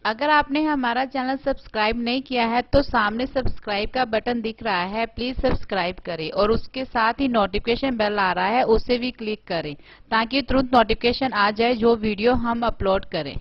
अगर आपने हमारा चैनल सब्सक्राइब नहीं किया है तो सामने सब्सक्राइब का बटन दिख रहा है, प्लीज सब्सक्राइब करें और उसके साथ ही नोटिफिकेशन बेल आ रहा है उसे भी क्लिक करें ताकि तुरंत नोटिफिकेशन आ जाए जो वीडियो हम अपलोड करें।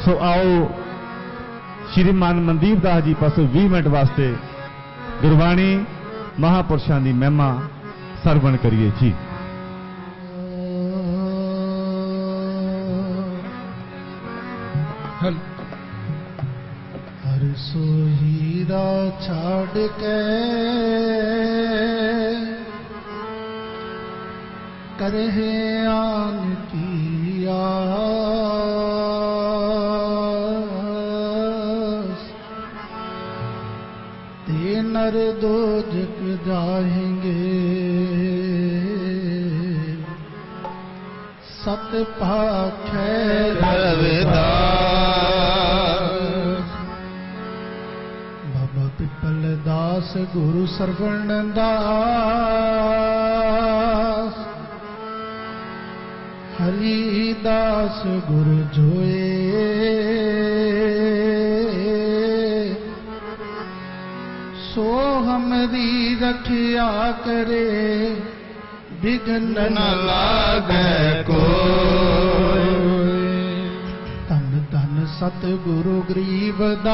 सो आओ श्रीमान मनदीप दास जी पासों 20 मिनट वास्ते गुरबाणी महापुरुषों की महिमा सरवण करिए जी। हर सो हीरा छाड़ के करहे आन की आस, ते नर दो जग जाएंगे सत पाखै रविदास। बाबा पिपल दास गुरु सरवण दास, हरिदास गुरु जोए, सो हमरी रखिया करे बिघ्न न लागे कोई। धन धन सतगुरु गरीबदास,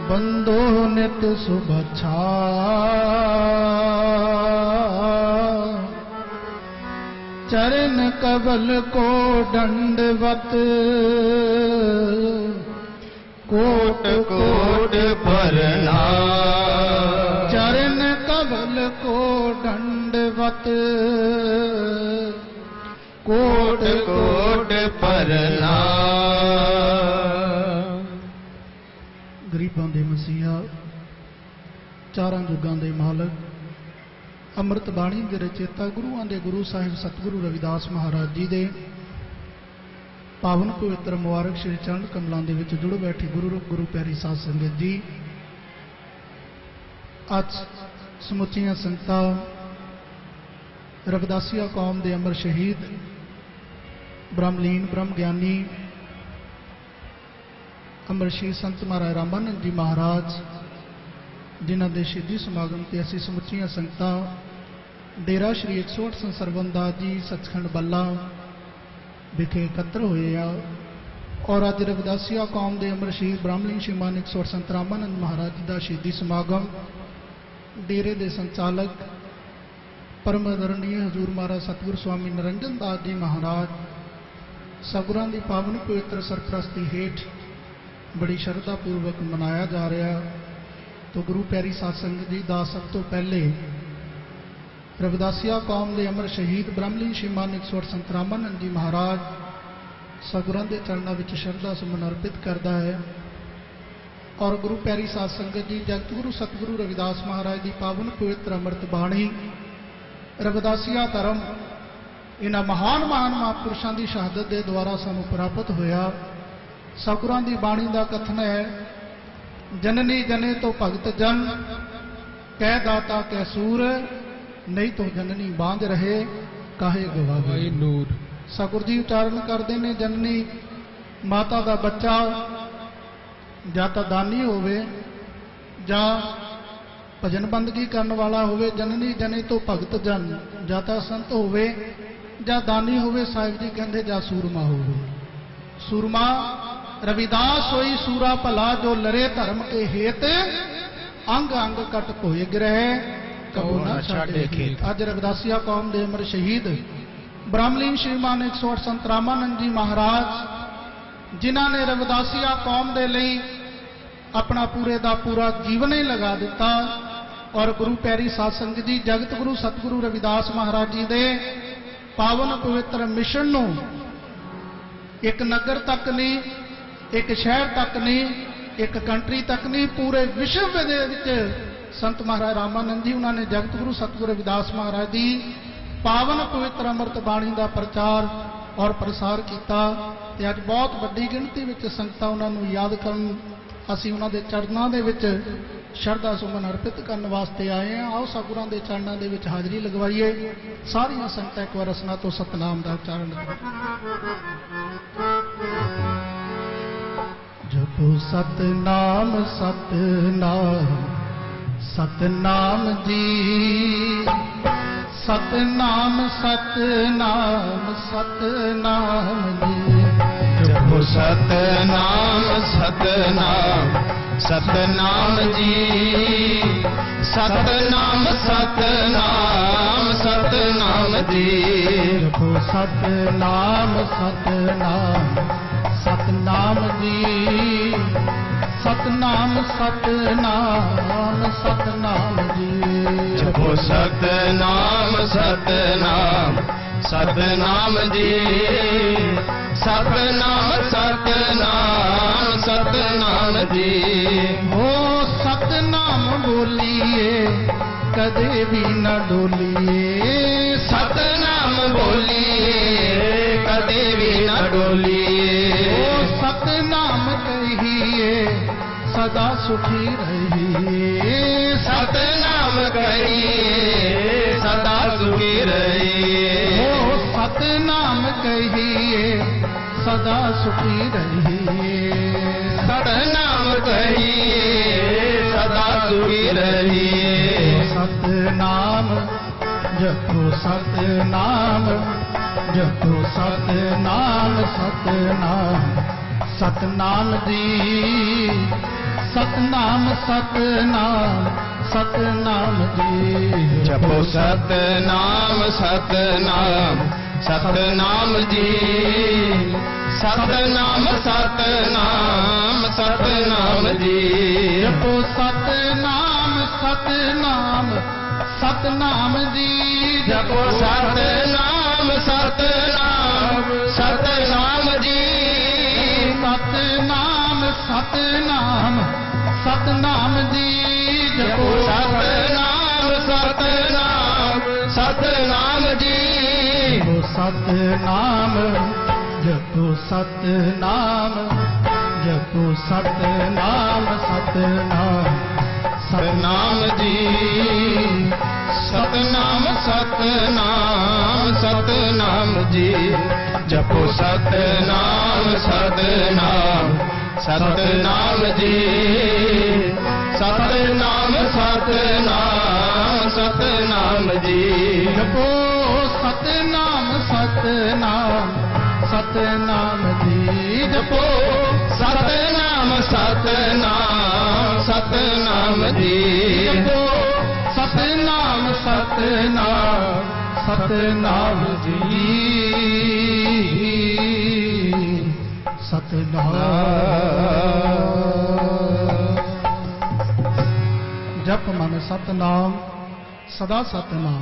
बंदो नित सुबच्छा। चरण कबल को दंडवत, कोट कोट प्रणाम। चरण कबल को दंडवत, कोट कोट प्रणाम। गरीबां दे मसीहा, चारां जुगां दे मालक, अमृत बाणी के रचेता गुरुआं दे गुरु साहिब सतगुरु रविदास महाराज जी दे पावन पवित्र मुबारक श्री चरण कमलों के विच जुड़ बैठी गुरु प्यारी साध संगत जी, अज समुचिया संगतां रविदासिया कौम के अमर शहीद ब्रह्मलीन ब्रह्म ज्ञानी अमर शहीद संत महाराज रामानंद जी महाराज जिन्हां दे शहीदी समागम ते असीं समुचिया संगतां डेरा श्री 108 संत सरवण दास जी सचखंड बल्ला विखे एकत्र हुए आ और अज रविदासिया कौम के अमर शहीद ब्राह्मणी श्रीमान 108 संत रामानंद महाराज जी का शहीदी समागम डेरे के संचालक परम आदरणीय हजूर महाराज सतगुरु स्वामी निरंजन दास जी महाराज सगुरां की पावन पवित्र सरप्रस्ती हेठ बड़ी श्रद्धा पूर्वक मनाया जा रहा। तो गुरु प्यारी साध संगत जी का सब तो पहले रविदासिया कौम के अमर शहीद ब्रह्मलीन श्रीमान 108 संत रामानंद जी महाराज सगुरां के चरणों में श्रद्धा सुमन अर्पित करता है और गुरु प्यारी साध संगत जी जगत गुरु सतगुरु रविदास महाराज की पावन पवित्र अमृत बाणी रविदासिया धर्म इन्हां महान महान महापुरुषों की शहादत के द्वारा सानू प्राप्त होया। सतगुरां की बाणी का कथन है, जननी जने तो भगत जन, कह दाता कै सूर, नहीं तो जननी बांझ रहे काहे गवावे नूर। सतगुरु जी उच्चारण करते हैं, जननी माता का बच्चा जां तां दानी होवे जां भजन बंदगी करने वाला होवे, जननी जने तो भगत जन जां तां संत होवे जां दानी होवे, साहिब जी कहते जां सूरमा होवे। सूरमा रविदास होई सूरा भला, जो लरे धर्म के हेत, अंग अंग कट पोए गिरह कबू न छाड़े खेत। अज रविदासिया कौम के अमर शहीद ब्राह्मलीन श्रीमान 108 संत रामानंद जी महाराज जिन्हां ने रविदासिया कौम के लिए अपना पूरे का पूरा जीवन ही लगा दिता और गुरु प्यारी साध संगत जी जगत गुरु सतगुरु रविदास महाराज जी के पावन पवित्र मिशन नूं एक नगर तक नहीं, एक शहर तक नहीं, एक कंट्री तक नहीं, पूरे विश्व संत महाराज रामानंद जी उन्होंने जगत गुरु सतगुरु रविदास महाराज की पावन पवित्र अमृत बाणी का प्रचार और प्रसार किया। अज बहुत वड्डी गिणती में संगतां उन्होंने याद करन असीं उन्हां दे चरनां दे विच शरधा सुमन अर्पित करने वास्ते आए हैं। आओ सतगुरां दे चरनां दे विच हाजरी लगवाइए। सारियां संगतां एक बार रसना तो सतनाम दा उच्चारण करो। जपो सतनाम सतनाम सतनाम जी, सतनाम सतनाम सतनाम जी। जपो सतनाम सतनाम सतनाम जी, सतनाम सतनाम सतनाम जी। जपो सतनाम सतनाम सतनाम जी, सतनाम सतनाम सतनाम जी। जपो सतनाम सतनाम सतनाम जी, सतनाम सतनाम सतनाम जी। हो सतनाम बोलिए कदे भी न डोलिए, सतनाम बोलिए कदे भी न डोलिए। ओ सतनाम कहिए सदा सुखी रहिए, सतनाम कहिए सदा सुखी रहिए। ओ सतनाम कहिए सदा सुखी रहिए, सतनाम कहिए सदा सुखी रहिए। सतनाम जपो सतनाम, जपो सतनाम सतनाम सतनाम जी, सतनाम सतनाम सतनाम जी। जपो सतनाम सतनाम सतनाम जी, सतनाम सतनाम सतनाम जी। जपो सतनाम सतनाम सतनाम जी। जपो सतनाम सतनाम सतनाम जी, सतनाम सतनाम सतनाम जी। जपो सतनाम सतनाम सतनाम जी। जपो सतनाम, जपो सतनाम, जपो सतनाम सतनाम सतनाम जी, सतनाम सतनाम सतनाम जी। जपो सतनाम सतनाम सतनाम जी, सतनाम सतनाम सतनाम जी। जपो सतनाम सतनाम सतनाम जी। जपो सतनाम सतनाम सतनाम जी। जपो सतनाम सतनाम सतनाम जी। सतनाम जप मन सतनाम सदा सतनाम।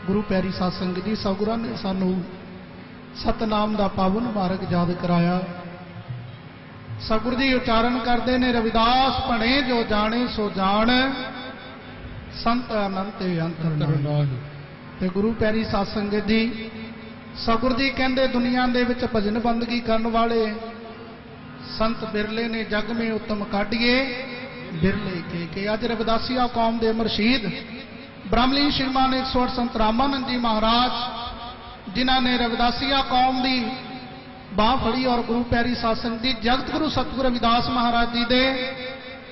गुरु प्यारी साध संगत जी, सतगुਰਾਂ ने सानू सतनाम ਦਾ पावन मार्ग याद कराया। सतगुरु जी उच्चारण करते ने, रविदास भणे जो जाने सो जान, संत अनंत अंतर नाल। ते गुरु प्यारी साध संगत जी, सतगुरु जी कहते दुनिया दे विच भजन बंदगी करन वाले संत बिरले ने, जग में उत्तम काढ़िए बिरले के। अज रविदासिया कौम दे मरशीद ब्रह्मलीन श्रीमान 108 संत रामानंद जी महाराज, जिन्हों ने रविदासिया कौम की बाह फड़ी और गुरु प्यारी साध संगत जी जगत गुरु सतगुरु रविदास महाराज जी के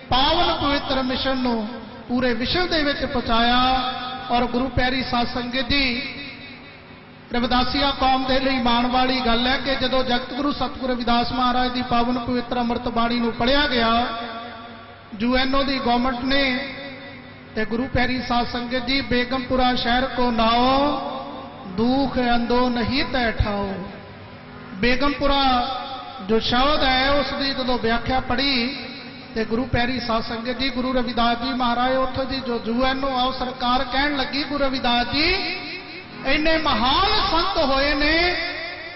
पावन पवित्र मिशन को पूरे विश्व के विच पहुंचाया। और गुरु प्यारी साध संगत जी, रविदासिया कौम के लिए माण वाली गल है कि जदों जगत गुरु सतगुरु रविदास महाराज की पावन पवित्र अमृत बाणी को पढ़िया गया, यूएनओ की गवर्नमेंट ने ते गुरु प्यारी साध संगत जी, बेगमपुरा शहर को नाओ दुख अंदो नहीं तय ठाओ। बेगमपुरा जो शब्द है उसकी जो व्याख्या पढ़ी तो गुरु प्यारी साध संगत जी, गुरु रविदास जी महाराज उत्थों की जो यूएनओ आओ सरकार कहन लगी, गुरु रविदास जी इन्ने महान संत होए ने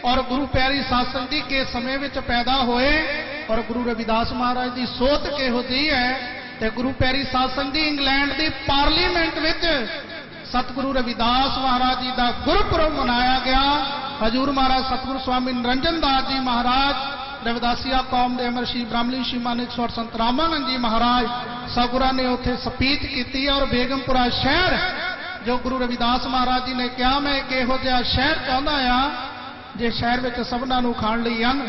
और गुरु प्यारी साध संगत जी के समय में पैदा होए। और गुरु रविदास महाराज की सोच किहो जी है ਤੇ ਗੁਰੂ ਪਿਆਰੀ ਸਾਧ ਸੰਗਤ ਜੀ ਇੰਗਲੈਂਡ ਦੀ ਪਾਰਲੀਮੈਂਟ ਵਿੱਚ ਸਤਿਗੁਰੂ ਰਵਿਦਾਸ ਮਹਾਰਾਜ ਜੀ ਦਾ ਗੁਰਪੁਰਬ ਮਨਾਇਆ ਗਿਆ। ਹਜੂਰ ਮਹਾਰਾਜ ਸਤਿਗੁਰੂ ਸਵਾਮੀ ਨਿਰੰਜਨ ਦਾਸ ਜੀ ਮਹਾਰਾਜ ਰਵਿਦਾਸੀਆ ਕੌਮ ਦੇ ਅਮਰ ਸ਼੍ਰੀ ਬ੍ਰਾਹਮਣੀ ਸ਼੍ਰੀਮਾਨ 108 ਸੰਤ ਰਾਮਾਨੰਦ ਜੀ ਮਹਾਰਾਜ ਸਤਿਗੁਰਾਂ ਨੇ ਉੱਥੇ ਸਪੀਚ ਕੀਤੀ ਔਰ ਬੇਗਮਪੁਰਾ ਸ਼ਹਿਰ ਜੋ ਗੁਰੂ ਰਵਿਦਾਸ ਮਹਾਰਾਜ ਜੀ ਨੇ ਕਿਹਾ ਮੈਂ ਇੱਕ ਇਹੋ ਜਿਹਾ ਸ਼ਹਿਰ ਚਾਹੁੰਦਾ ਆ ਜੇ ਸ਼ਹਿਰ ਵਿੱਚ ਸਭਨਾਂ ਨੂੰ ਖਾਣ ਲਈ ਅੰਨ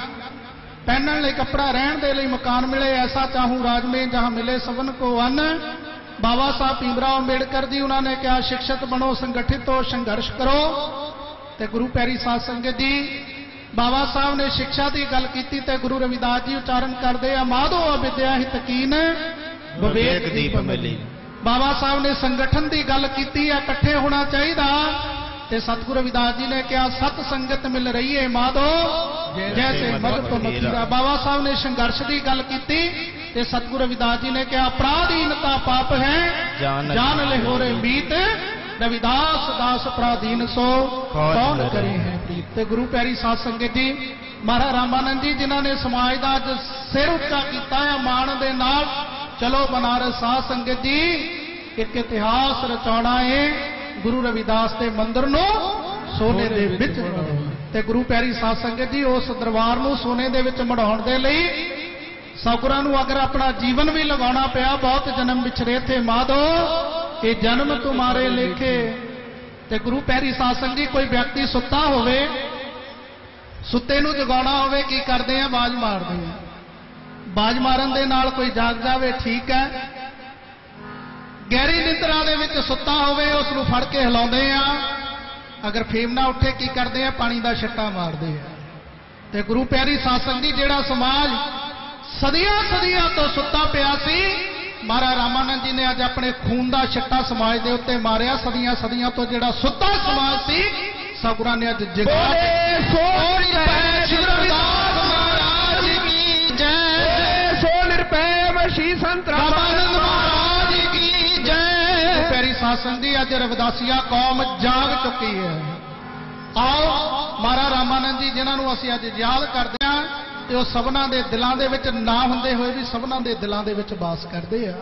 ਪਹਿਨਣ ਲਈ ਕੱਪੜਾ ਰਹਿਣ ਦੇ ਲਈ ਮਕਾਨ ਮਿਲੇ ਐਸਾ ਚਾਹੂੰ ਰਾਜ ਮੇਂ ਜਹਾਂ ਮਿਲੇ ਸਭਨ ਕੋ ਅੰਨ। ਬਾਬਾ ਸਾਹਿਬ ਭੀਮਰਾਓ ਅੰਬੇਡਕਰ ਜੀ ਉਹਨਾਂ ਨੇ ਕਿਹਾ ਸਿੱਖਿਅਤ ਬਣੋ ਸੰਗਠਿਤ ਹੋ ਸੰਘਰਸ਼ ਕਰੋ। ਤੇ ਗੁਰੂ ਪਿਆਰੀ ਸਾਧ ਸੰਗਤ ਜੀ ਬਾਬਾ ਸਾਹਿਬ ਨੇ ਸਿੱਖਿਆ ਦੀ ਗੱਲ ਕੀਤੀ ਤੇ ਗੁਰੂ ਰਵਿਦਾਸ ਜੀ ਉਚਾਰਨ ਕਰਦੇ ਆ ਮਾਧੋ ਅਵਿਦਿਆ ਹਿਤ ਕੀਨ ਵਿਵੇਕ ਦੀਪ ਮਿਲੀ। ਬਾਬਾ ਸਾਹਿਬ ਨੇ ਸੰਗਠਨ ਦੀ ਗੱਲ ਕੀਤੀ ਆ ਇਕੱਠੇ ਹੋਣਾ ਚਾਹੀਦਾ ਤੇ ਸਤਿਗੁਰੂ ਰਵਿਦਾਸ ਜੀ ਨੇ ਕਿਹਾ ਸਤ ਸੰਗਤ ਮਿਲ ਰਹੀ ਹੈ ਮਾਧੋ ਜੈਸੇ ਮਦ ਤੋਂ ਮਖੀਰਾ। ਬਾਬਾ ਸਾਹਿਬ ਨੇ ਸੰਘਰਸ਼ ਦੀ ਗੱਲ ਕੀਤੀ ਤੇ ਸਤਿਗੁਰੂ ਰਵਿਦਾਸ ਜੀ ਨੇ ਕਿਹਾ ਅਪਰਾਧੀਨਤਾ ਪਾਪ ਹੈ ਜਾਨ ਲਿਹੋਰੇ ਮੀਤ ਰਵਿਦਾਸ ਦਾਸ ਅਪਰਾਧੀਨ ਸੋ ਕੌਣ ਕਰੇ ਹੈ ਪ੍ਰੀਤ। ਤੇ ਗੁਰੂ ਪਿਆਰੀ ਸਾਧ ਸੰਗਤ ਜੀ ਮਹਾਰਾਜ ਰਾਮਾਨੰਦ ਜੀ ਜਿਨ੍ਹਾਂ ਨੇ ਸਮਾਜ ਦਾ ਅੱਜ ਸਿਰ ਉੱਚਾ ਕੀਤਾ ਹੈ ਮਾਣ ਦੇ ਨਾਲ। ਚਲੋ ਬਨਾਰਸ ਸਾਧ ਸੰਗਤ ਜੀ ਇੱਕ ਇਤਿਹਾਸ ਰਚਾਉਣਾ ਹੈ ਗੁਰੂ ਰਵਿਦਾਸ ਦੇ ਮੰਦਿਰ ਨੂੰ ਸੋਨੇ ਦੇ ਵਿੱਚ ਤੇ ਗੁਰੂ ਪਿਆਰੀ ਸਾਧ ਸੰਗਤ ਜੀ ਉਸ ਦਰਬਾਰ ਨੂੰ ਸੋਨੇ ਦੇ ਵਿੱਚ ਮੜਾਉਣ ਦੇ ਲਈ ਸਤਿਗੁਰਾਂ ਨੂੰ ਅਗਰ ਆਪਣਾ ਜੀਵਨ ਵੀ ਲਗਾਉਣਾ ਪਿਆ ਬਹੁਤ ਜਨਮ ਵਿਛਰੇ ਥੇ ਮਾਧੋ ਇਹ ਜਨਮ ਤੁਮਾਰੇ ਲੇਖੇ। ਤੇ ਗੁਰੂ ਪਿਆਰੀ ਸਾਧ ਸੰਗਤ ਜੀ ਕੋਈ ਵਿਅਕਤੀ ਸੁੱਤਾ ਹੋਵੇ ਸੁੱਤੇ ਨੂੰ ਜਗਾਉਣਾ ਹੋਵੇ ਕੀ ਕਰਦੇ ਆ ਬਾਜ ਮਾਰਦੇ ਆ। ਬਾਜ ਮਾਰਨ ਦੇ ਨਾਲ ਕੋਈ ਜਾਗ ਜਾਵੇ ਠੀਕ ਹੈ। ਗਹਿਰੀ ਨਿੰਦਰਾ ਦੇ ਵਿੱਚ ਸੁੱਤਾ ਹੋਵੇ ਉਸ ਨੂੰ ਫੜ ਕੇ ਹਿਲਾਉਂਦੇ ਆ ਅਗਰ ਫੇਮ ਨਾ ਉੱਠੇ ਕੀ ਕਰਦੇ ਆ ਪਾਣੀ ਦਾ ਛੱਟਾ ਮਾਰਦੇ ਆ। ਤੇ ਗੁਰੂ ਪਿਆਰੀ ਸਾਧ ਸੰਗਤ ਜੀ ਜਿਹੜਾ ਸਮਾਜ ਸਦੀਆਂ ਸਦੀਆਂ ਤੋਂ ਸੁੱਤਾ ਪਿਆ ਸੀ ਮਹਾਰਾਜ ਰਾਮਾਨੰਦ ਜੀ ਨੇ ਅੱਜ ਆਪਣੇ ਖੂਨ ਦਾ ਛੱਟਾ ਸਮਾਜ ਦੇ ਉੱਤੇ ਮਾਰਿਆ। ਸਦੀਆਂ ਸਦੀਆਂ ਤੋਂ ਜਿਹੜਾ ਸੁੱਤਾ ਸਮਾਜ ਸੀ ਸਤਿਗੁਰਾਂ ਨੇ ਅੱਜ ਜਗਾ ਸੰਤ ਰਾਮਾਨੰਦ ਮਹਾਰਾਜ ਕੀ ਜੈ। ਪਿਆਰੀ ਸਾਧ ਸੰਗਤ ਜੀ ਅੱਜ ਰਵਿਦਾਸੀਆ ਕੌਮ ਜਾਗ ਚੁੱਕੀ ਹੈ। ਆਓ ਮਹਾਰਾਜ ਰਾਮਾਨੰਦ ਜੀ ਜਿਨ੍ਹਾਂ ਨੂੰ ਅਸੀਂ ਅੱਜ ਯਾਦ ਕਰਦੇ ਹਾਂ ਤੇ ਉਹ ਸਭਨਾਂ ਦੇ ਦਿਲਾਂ ਦੇ ਵਿੱਚ ਨਾ ਹੁੰਦੇ ਹੋਏ ਵੀ ਸਭਨਾਂ ਦੇ ਦਿਲਾਂ ਦੇ ਵਿੱਚ ਵਾਸ ਕਰਦੇ ਆ।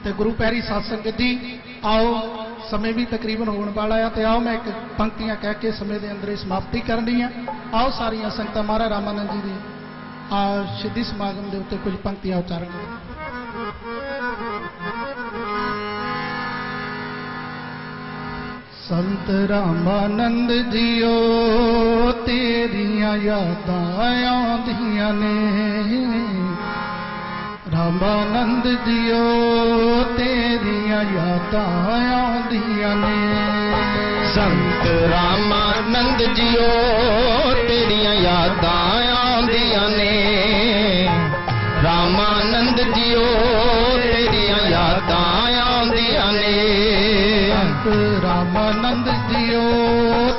ਤੇ ਗੁਰੂ ਪਿਆਰੀ ਸਾਧ ਸੰਗਤ ਜੀ ਆਓ ਸਮੇਂ ਵੀ ਤਕਰੀਬਨ ਹੋਣ ਵਾਲਾ ਆ ਤੇ ਆਓ ਮੈਂ ਇੱਕ ਪੰਕਤੀਆਂ ਕਹਿ ਕੇ ਸਮੇਂ ਦੇ ਅੰਦਰ ਹੀ ਸਮਾਪਤੀ ਕਰਨੀ ਆ। ਆਓ ਸਾਰੀਆਂ ਸੰਗਤਾਂ ਮਹਾਰਾਜ ਰਾਮਾਨੰਦ ਜੀ ਦੀ ਸ਼ਹੀਦੀ ਸਮਾਗਮ ਦੇ ਉੱਤੇ ਕੁਝ ਪੰਕਤੀਆਂ ਉਚਾਰਨ ਕਰੋ। संत रामानंद जियो तेरिया यादां आउंदियां ने रामानंद जियो तेरिया यादां आउंदियां ने संत रामानंद जियो तेरिया यादां आउंदियां ने रामानंद जियो तेरिया यादां आउंदियां ने रामानंद जियो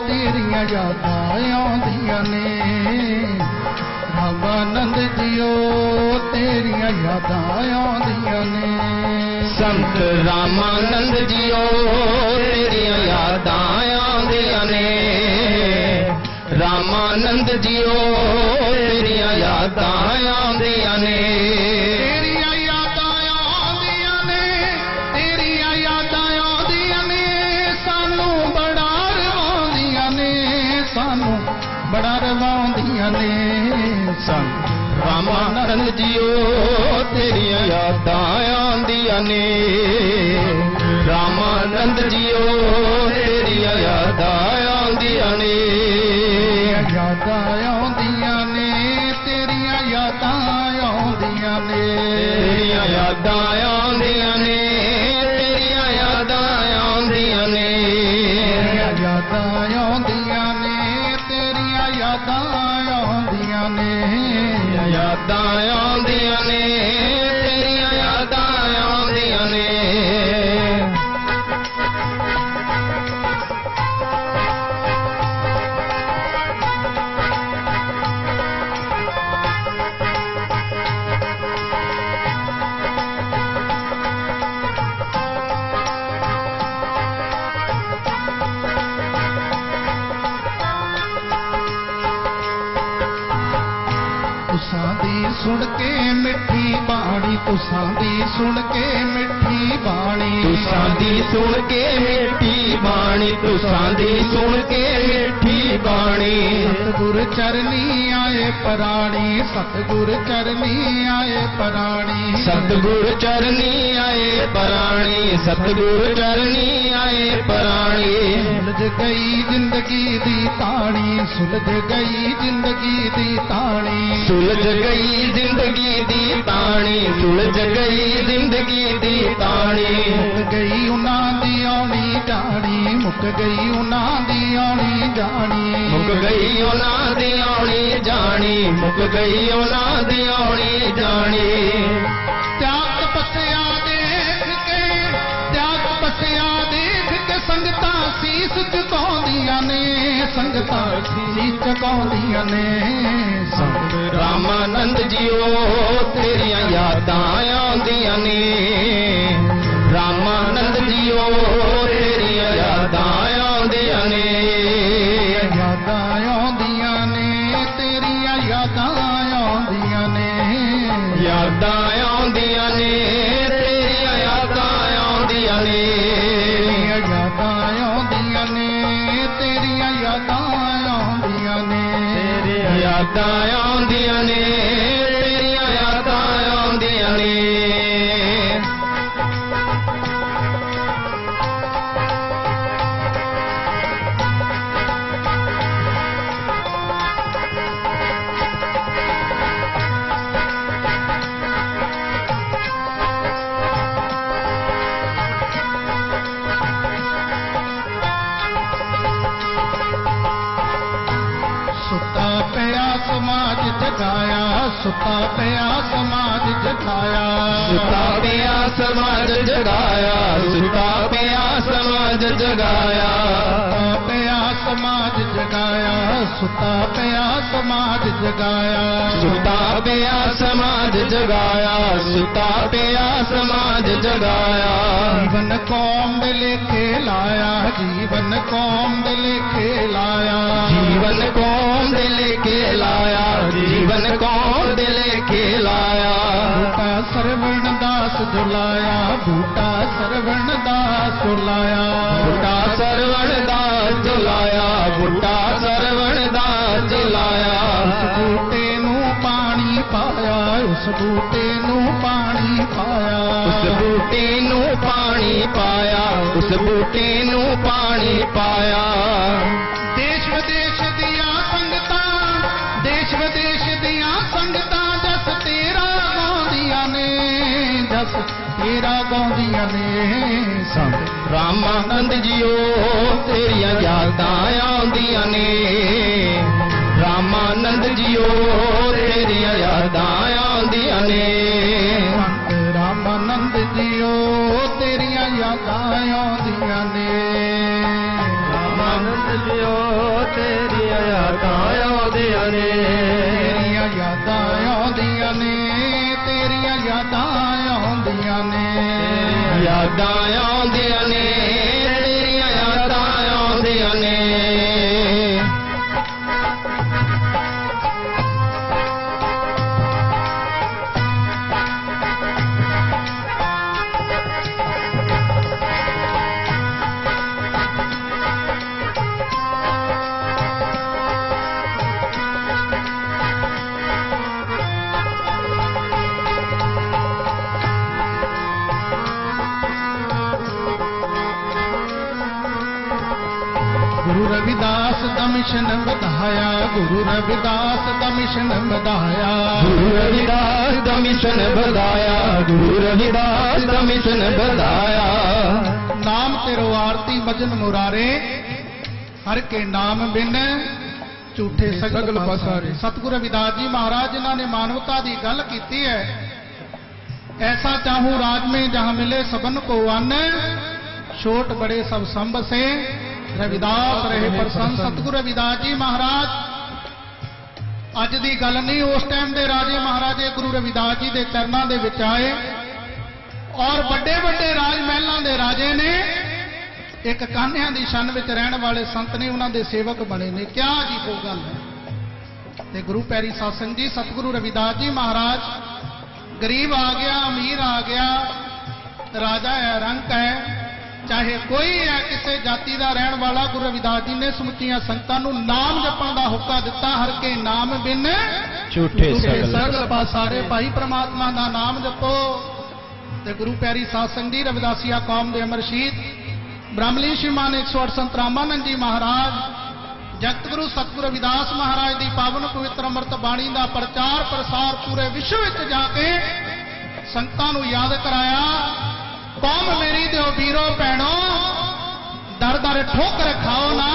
तेरिया यादां आउंदियां ने रामानंद जियो तेरिया यादां आउंदियां ने संत रामानंद जियो तेरिया यादां आउंदियां ने रामानंद जियो तेरिया यादां आउंदियां ने बड़ा रवांदियां ने संत रामानंद जियो तेरिया यादां आउंदियां ने रामानंद जियो तेरिया यादां आउंदियां ने यादां आउंदियां ने तेरिया यादां आउंदियां ने तेरिया यादां आउंदियां ने तेरिया यादां आउंदियां ने यादां आउंदियां ने यादां आउंदियां ने यादां आउंदियां ने तेरिया यादां आउंदियां ने सुन के मिठी बाणी बाणी तुसां दी सुन के मिठी बाणी, तुसां दी सुन के मिठी बाणी, तुसां दी सुन के मिठी बाणी। सतगुर चरनी आए पराणी, सतगुर चरनी आए पराणी, सतगुर चरनी आए पराणी, सतगुर चरनी आए पराणी। सुलझ गई जिंदगी दी ताणी, सुलझ गई जिंदगी दी ताणी, सुलझ गई जिंदगी दी ताणी, सुलझ गई जिंदगी दी ताणी। मुक गई उन्हां दी आउणी जाणी, मुक गई उन्हां दी आउणी जाणी, मुक गई उन्हां दी आउणी जाणी, मुक गई उन्हां दी आउणी जाणी। त्याग तपस्या देख के, त्याग तपस्या देख के संगतां सीस झुकाउंदियां ने, संगतां सीस झुकाउंदियां ने। रामानंद जीओ तेरियां यादां आउंदियां ने, रामानंद जीओ तेरियां यादां आउंदियां ने। यादां आउंदियां ने, तेरियां यादां आउंदियां ने, यादां आउंदियां ने, तेरियां यादां आउंदियां ने। यादां आउंदियां ने, तेरियां यादां आउंदियां ने, यादां आउंदियां ने, तेरियां यादां आउंदियां ने। सुता पिया समाज जगाया, सुता पिया समाज जगाया, सुता पिया समाज जगाया, सुता पिया समाज जगाया, सुता पिया समाज जगाया, सुता पिया समाज जगाया, सुता पिया समाज जगाया, सुता पिया समाज जगाया। जीवन कौम दे लेखे लाया, जीवन कौम दे लेखे लाया, जीवन कौम दे लेके लाया, जीवन कौम दे लेके लाया। बूटा सरवण दास झुलाया, बूटा सरवण दास झुलाया, बूटा सरवण दास झुलाया, बूटा सरवण दास झुलाया। उस बूटे नूं पानी पाया, उस बूटे नूं पानी पाया, उस बूटे नूं पानी पाया, उस बूटे नूं पानी पाया। देश विदेश दिया संगतां, देश विदेश दिया संगतां जस तेरा गाउंदियां ने, जस तेरा गाउंदियां ने। रामानंद जीओ तेरियां यादां आउंदियां ने, रामानंद जीओ तेरियां यादां आउंदियां ने। रामानंद जीओ तेरियां यादां आउंदियां ने, रामानंद जीओ तेरियां यादां आउंदियां ने, तेरियां यादां आउंदियां ने, तेरियां यादां आउंदियां ने। यादां आउंदियां ने, तेरियां यादां आउंदियां ने। गुरु रविदास दा मिशन वधाया, गुरु रविदास दा मिशन वधाया, गुरु रविदास दा मिशन वधाया, गुरु रविदास दा मिशन वधाया। नाम तेरो आरती भजन मुरारे, हर के नाम बिन झूठे सगल पसारे। सतगुरु रविदास जी महाराज जिन्हों ने मानवता की गल की है, ऐसा चाहूं राज में जहां मिले सबन को अन्न, छोट बड़े सब संभ से रविदास रहे प्रसन्न। सतगुरु रविदास जी महाराज अज की गल नहीं, उस टाइम के राजे महाराजे गुरु रविदास जी के चरणों के विच आए और बड़े बड़े राज महलों के राजे ने एक कान्हिया की शन में रहने वाले संत ने उन्होंने सेवक बने ने। क्या जी वो गल है। ते गुरु पैरी सत्संग जी सतगुरु रविदास जी महाराज गरीब आ गया, अमीर आ गया, राजा है, रंक है, चाहे कोई है, किसी जाति का रहन वाला, गुरु रविदास जी ने समुचिया संगतां नूं नाम जपण दा हुक्म दिता। हर के नाम बिन झूठे सगल पासारे, भाई परमात्मा का नाम जपो। ते गुरु प्यारी साध संगत जी, रविदासिया कौम दे अमर शहीद ब्रह्मलीन श्रीमान 108 संत रामानंद जी महाराज, जगत गुरु सतगुरु रविदास महाराज की पावन पवित्र अमृत बाणी का प्रचार प्रसार पूरे विश्व में जाके संगतां नूं याद कराया। कौम मेरी दिओ वीरो भैणो, दर दर ठोकर खाओ ना,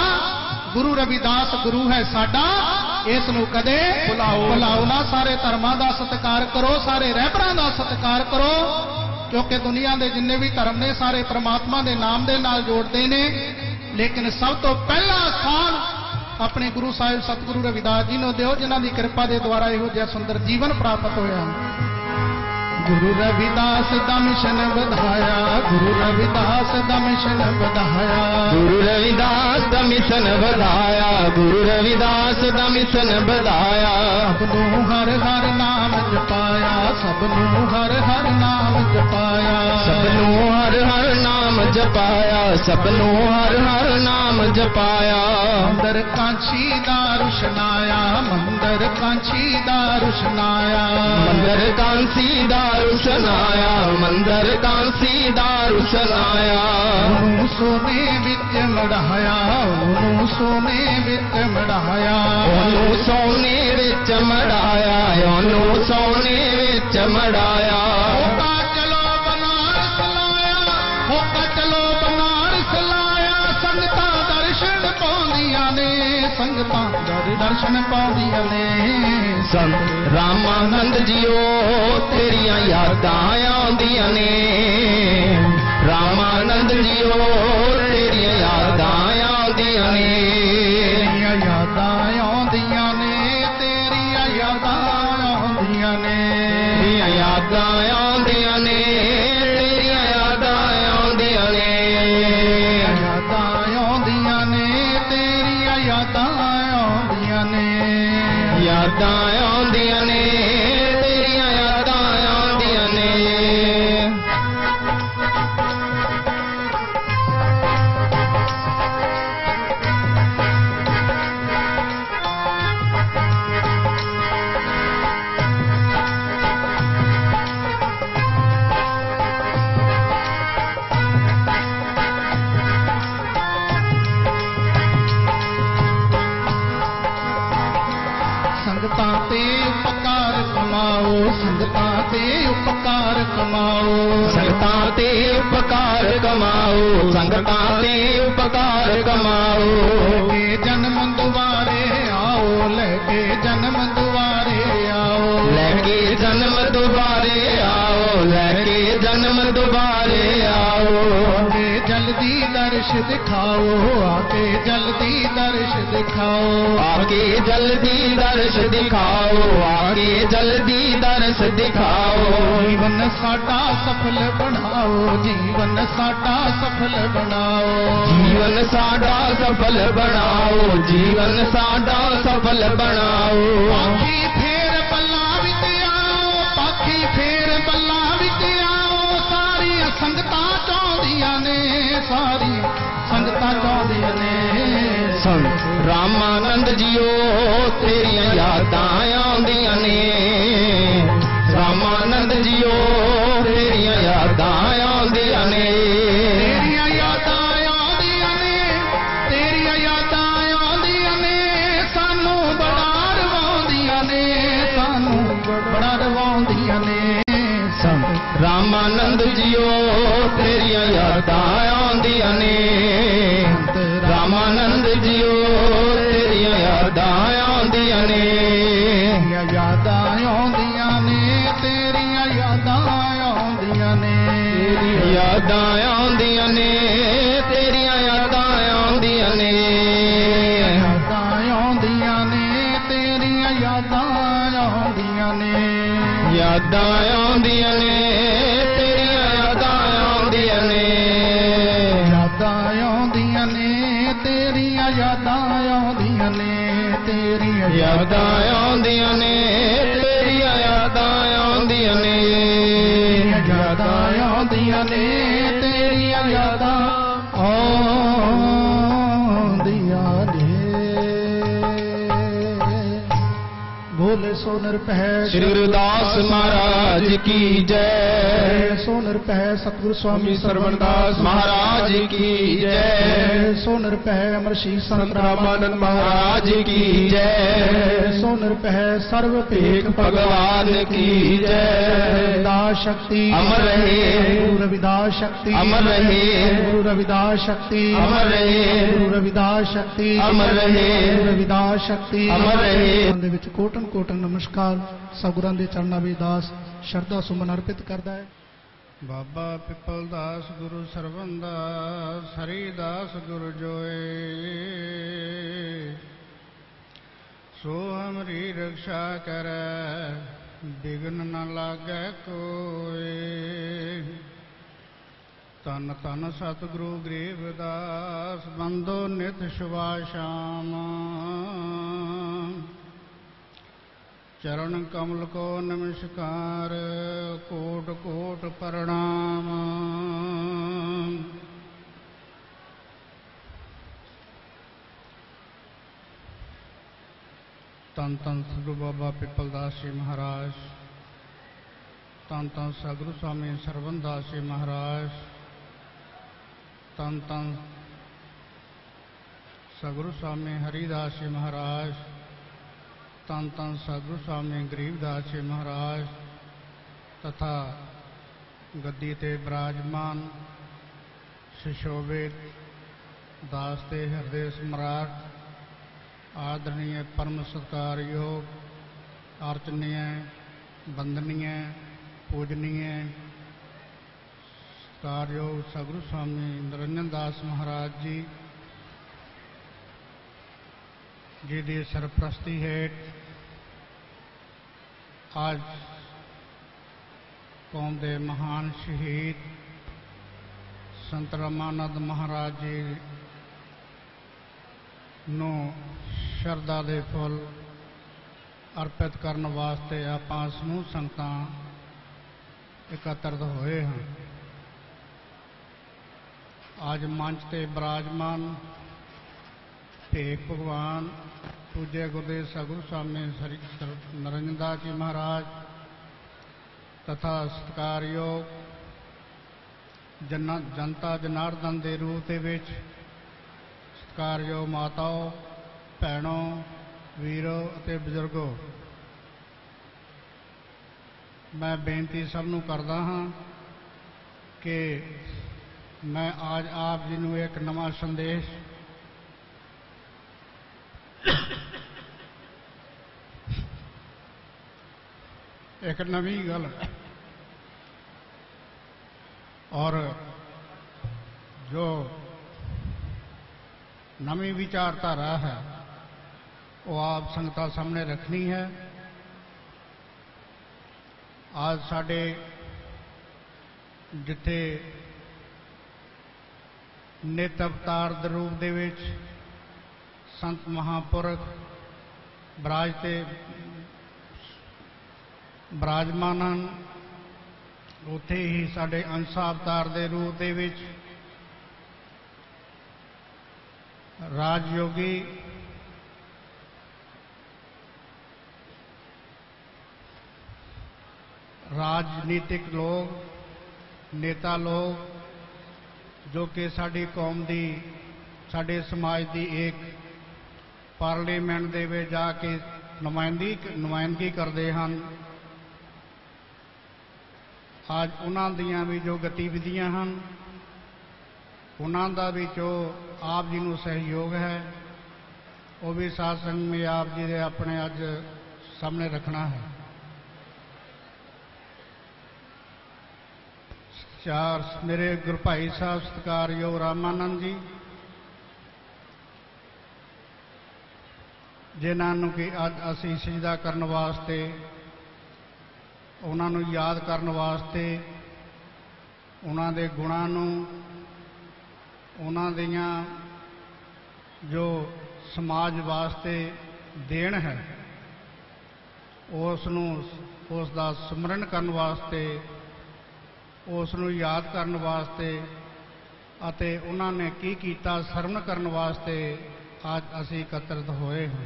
गुरु रविदास गुरु है साडा, इस नूं कदे भुलाओ ना। सारे धर्मां दा सत्कार करो, सारे रहबरां दा सत्कार करो, क्योंकि दुनिया के जिन्ने भी धर्म ने सारे परमात्मा के नाम के नाल जोड़ते हैं, लेकिन सब तो पहला स्थान अपने गुरु साहिब सतगुरु रविदास जी नूं दिओ, जिन्हां दी कृपा के द्वारा इहो जिहा सुंदर जीवन प्राप्त होया। गुरु रविदास दा मिशन बधाया, गुरु रविदास दा मिशन बधाया, गुरु रविदास दा मिशन बधाया, गुरु रविदास दा मिशन बधाया। सबनूं हर हर नाम जपाया, सबनूं हर हर नाम जपाया, सबनूं हर हर नाम जपाया, सबनूं हर हर नाम जपाया। मंदर कांची दा रुशनाया, मंदर कांची दा रुशनाया, मंदर कांसी दा रुशनाया, मंदर कांसी दा रुशनाया। ओनू सोने विच मढ़ाया, ओनू सोने विच मढ़ाया, ओनू सोने विच मढ़ाया, ओनू सोने विच मढ़ाया। होका चलो बनारस लाया, होका चलो बनारस लाया, संगतां दर्शन पाउंदियां ने, संगतां दर्शन पाउंदियां ने। संत रामानंद जीओ तेरियां यादां आउंदियां ने, रामानंद जीओ तेरियां यादां आउंदियां ने, तेरियां यादां आउंदियां ने, तेरियां यादां आउंदियां ने, तेरियां यादां आउंदियां ने, तेरियां यादां आउंदियां ने, यादां आउंदियां ने, तेरियां यादां आउंदियां ने, यादां आउंदियां ने, तेरियां यादां आउंदियां ने। संगतां ते उपकार कमाओ, संगतां ते उपकार कमाओ, संगतां ते उपकार कमाओ, संगतां ते उपकार कमाओ। लेके जन्म दुआरे आओ, लेके जन्म दुआरे आओ, लेके जन्म दोबारे आओ, लेके जन्म दोबारे आओ। आके जल्दी दर्श दिखाओ, आके जल्दी दर्श दिखाओ, आके जल्दी दर्श दिखाओ, आके जल्दी दर्श दिखाओ। जीवन साडा सफल बनाओ, जीवन साडा सफल बनाओ, जीवन साडा सफल बनाओ, जीवन साडा सफल बनाओ। पाखी फेर बल्ला विच आओ, पाखी फेर बल्ला विच आओ, सारियां संगतां चाहुंदियां ने, सारियां संगतां चाहुंदियां ने। संत रामानंद जीओ तेरियां यादां आउंदियां ने, रामानंद जीओ तेरियां यादां आउंदियां ने, तेरियां यादां आउंदियां ने, तेरियां यादां आउंदियां ने, सानू बड़ा रवाउंदियां ने, सानू बड़ा रवाउंदियां ने। संत रामानंद जीओ तेरियां यादां आउंदियां ने, रामानंद जीओ तेरियां यादां आउंदियां ने, यादां आउंदियां ने, तेरियां यादां आउंदियां ने, यादां आउंदियां ने, तेरियां यादां आउंदियां ने, यादां आउंदियां ने, तेरियां यादां आउंदियां ने, यादां आउंदियां ने, तेरियां यादां आउंदियां ने, यादां आउंदियां ने, तेरियां यादां आउंदियां ने, तेरियां यादां आउंदियां ने, तेरियां यादां आउंदियां ने। यादां आंदियां ने। बोले सो निरभै श्री गुरुदास महाराज की जय। सो निरभै सतगुरु स्वामी सरवणदास महाराज की जय। सो निरभै अमरशीष संत रामानंद महाराज की जय। सो निरभै सर्व भेख भगवान की जय। रविदास शक्ति अमर रहे। गुरु रविदास शक्ति अमर रहे। गुरु रविदास शक्ति अमर रहे। गुरु रविदास शक्ति अमर रहे। गुरु रविदास शक्ति अमर रहे। ਦੇ ਵਿੱਚ ਕੋਟਨ ਕੋਟਨ ਨਮਸਕਾਰ ਸਤਿਗੁਰਾਂ ਦੇ ਚਰਨਾਂ ਵਿੱਚ ਦਾਸ ਸ਼ਰਧਾ ਸੁਮਨ ਅਰਪਿਤ ਕਰਦਾ ਹੈ। ਬਾਬਾ ਪਿੱਪਲ ਦਾਸ ਗੁਰੂ ਸਰਵਨ ਦਾਸ ਹਰੀ ਦਾਸ ਗੁਰੂ ਜੋਏ। ਸੋ ਹਮਰੀ ਰਖਸ਼ਾ ਕਰੈ ਬਿਗਨ ਨ ਲਾਗੈ ਕੋਏ। ਤਨ ਤਨ ਸਤਿਗੁਰੂ ਗਰੀਬਦਾਸ ਬੰਦੋ ਨਿਤ ਸ਼ੁਭਾ ਸ਼ਾਮ। चरण कमल को नमस्कार कोट कोट प्रणाम। तन तन सतगुरु बाबा पिपलदास जी महाराज, तन तन सतगुरु स्वामी सरवनदास जी महाराज, तन तन सतगुरु स्वामी हरिदास जी महाराज, तन तन सतगुरु स्वामी गरीबदास जी महाराज तथा गद्दी ते विराजमान सुशोभित दास ते हृदय सम्राट आदरणीय परम सत्कारयोग अर्चनीय वंदनीय पूजनीय सत्कारयोग सतगुरु स्वामी निरंजन दास महाराज जी जिहदी सरप्रस्ती हेठ आज कौम के महान शहीद संत रामानंद महाराज जी नूं शरधा दे फुल अर्पित करने वास्ते आपां समूह संगतां एकत्रित होए हैं। आज मंच ते विराजमान भेख भगवान पूज्य गुरुदेव सतगुरु स्वामी निरंजन दास जी महाराज तथा सत्कारयोग जनता जनार्दन के रूप के सत्कारयोग माताओं भैनों वीरों और बजुर्गों, मैं बेनती सबनों करता हाँ कि मैं आज आप जी नूं एक नवा संदेश एक नवी गल और जो नवी विचारधारा है वो आप संगतां सामने रखनी है। आज साडे जिथे नित अवतार दे रूप दे विच संत महापुरख विराजमान हैं, उत्थे ही साडे अंसा अवतार दे रूप दे विच राजयोगी राजनीतिक लोग नेता लोग जो कि साडी कौम दी साडे समाज दी एक पार्लीमेंट दे विच जाके नुमाइंदगी करते हैं। आज उन्हां दियां भी जो गतिविधियां हैं उन्हां दा भी जो आप जी नूं सहयोग है वो भी साध संग में आप जी ने अपने अज सामने रखना है। चार मेरे गुरु भाई साहब सत्कारयोग रामानंद जी जिन्हों कि अज असी सजदा करने वास्ते उन्होंने याद करने वास्ते उन्होंने गुणां नूं उन्होंने जो समाज वास्ते देन है उसका स्मरण करने वास्ते उसनूं याद करने वास्ते ਅਤੇ ਉਹਨਾਂ ਨੇ ਕੀ ਕੀਤਾ ਸਰਵਣ ਕਰਨ ਵਾਸਤੇ ਅੱਜ ਅਸੀਂ ਇਕੱਤਰਿਤ ਹੋਏ ਹਾਂ।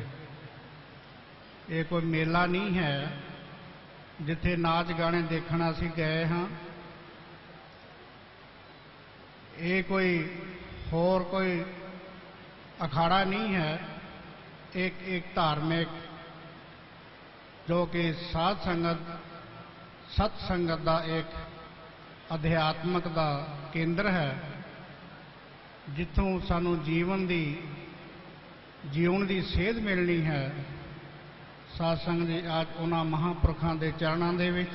ਇਹ ਕੋਈ ਮੇਲਾ ਨਹੀਂ ਹੈ ਜਿੱਥੇ ਨਾਚ ਗਾਣੇ ਦੇਖਣ ਅਸੀਂ ਗਏ ਹਾਂ। ਇਹ ਕੋਈ ਹੋਰ ਕੋਈ ਅਖਾੜਾ ਨਹੀਂ ਹੈ। ਇੱਕ ਧਾਰਮਿਕ ਜੋ ਕਿ ਸਾਧ ਸੰਗਤ ਸਤ ਸੰਗਤ ਦਾ ਇੱਕ ਅਧਿਆਤਮਕ ਦਾ ਕੇਂਦਰ ਹੈ, ਜਿੱਥੋਂ ਸਾਨੂੰ ਜੀਵਨ ਦੀ ਜਿਉਣ ਦੀ ਸੇਧ ਮਿਲਣੀ ਹੈ। ਸਾਧ ਸੰਗਤ ਜੀ, ਅੱਜ ਉਹਨਾਂ ਮਹਾਂਪੁਰਖਾਂ ਦੇ ਚਰਨਾਂ ਦੇ ਵਿੱਚ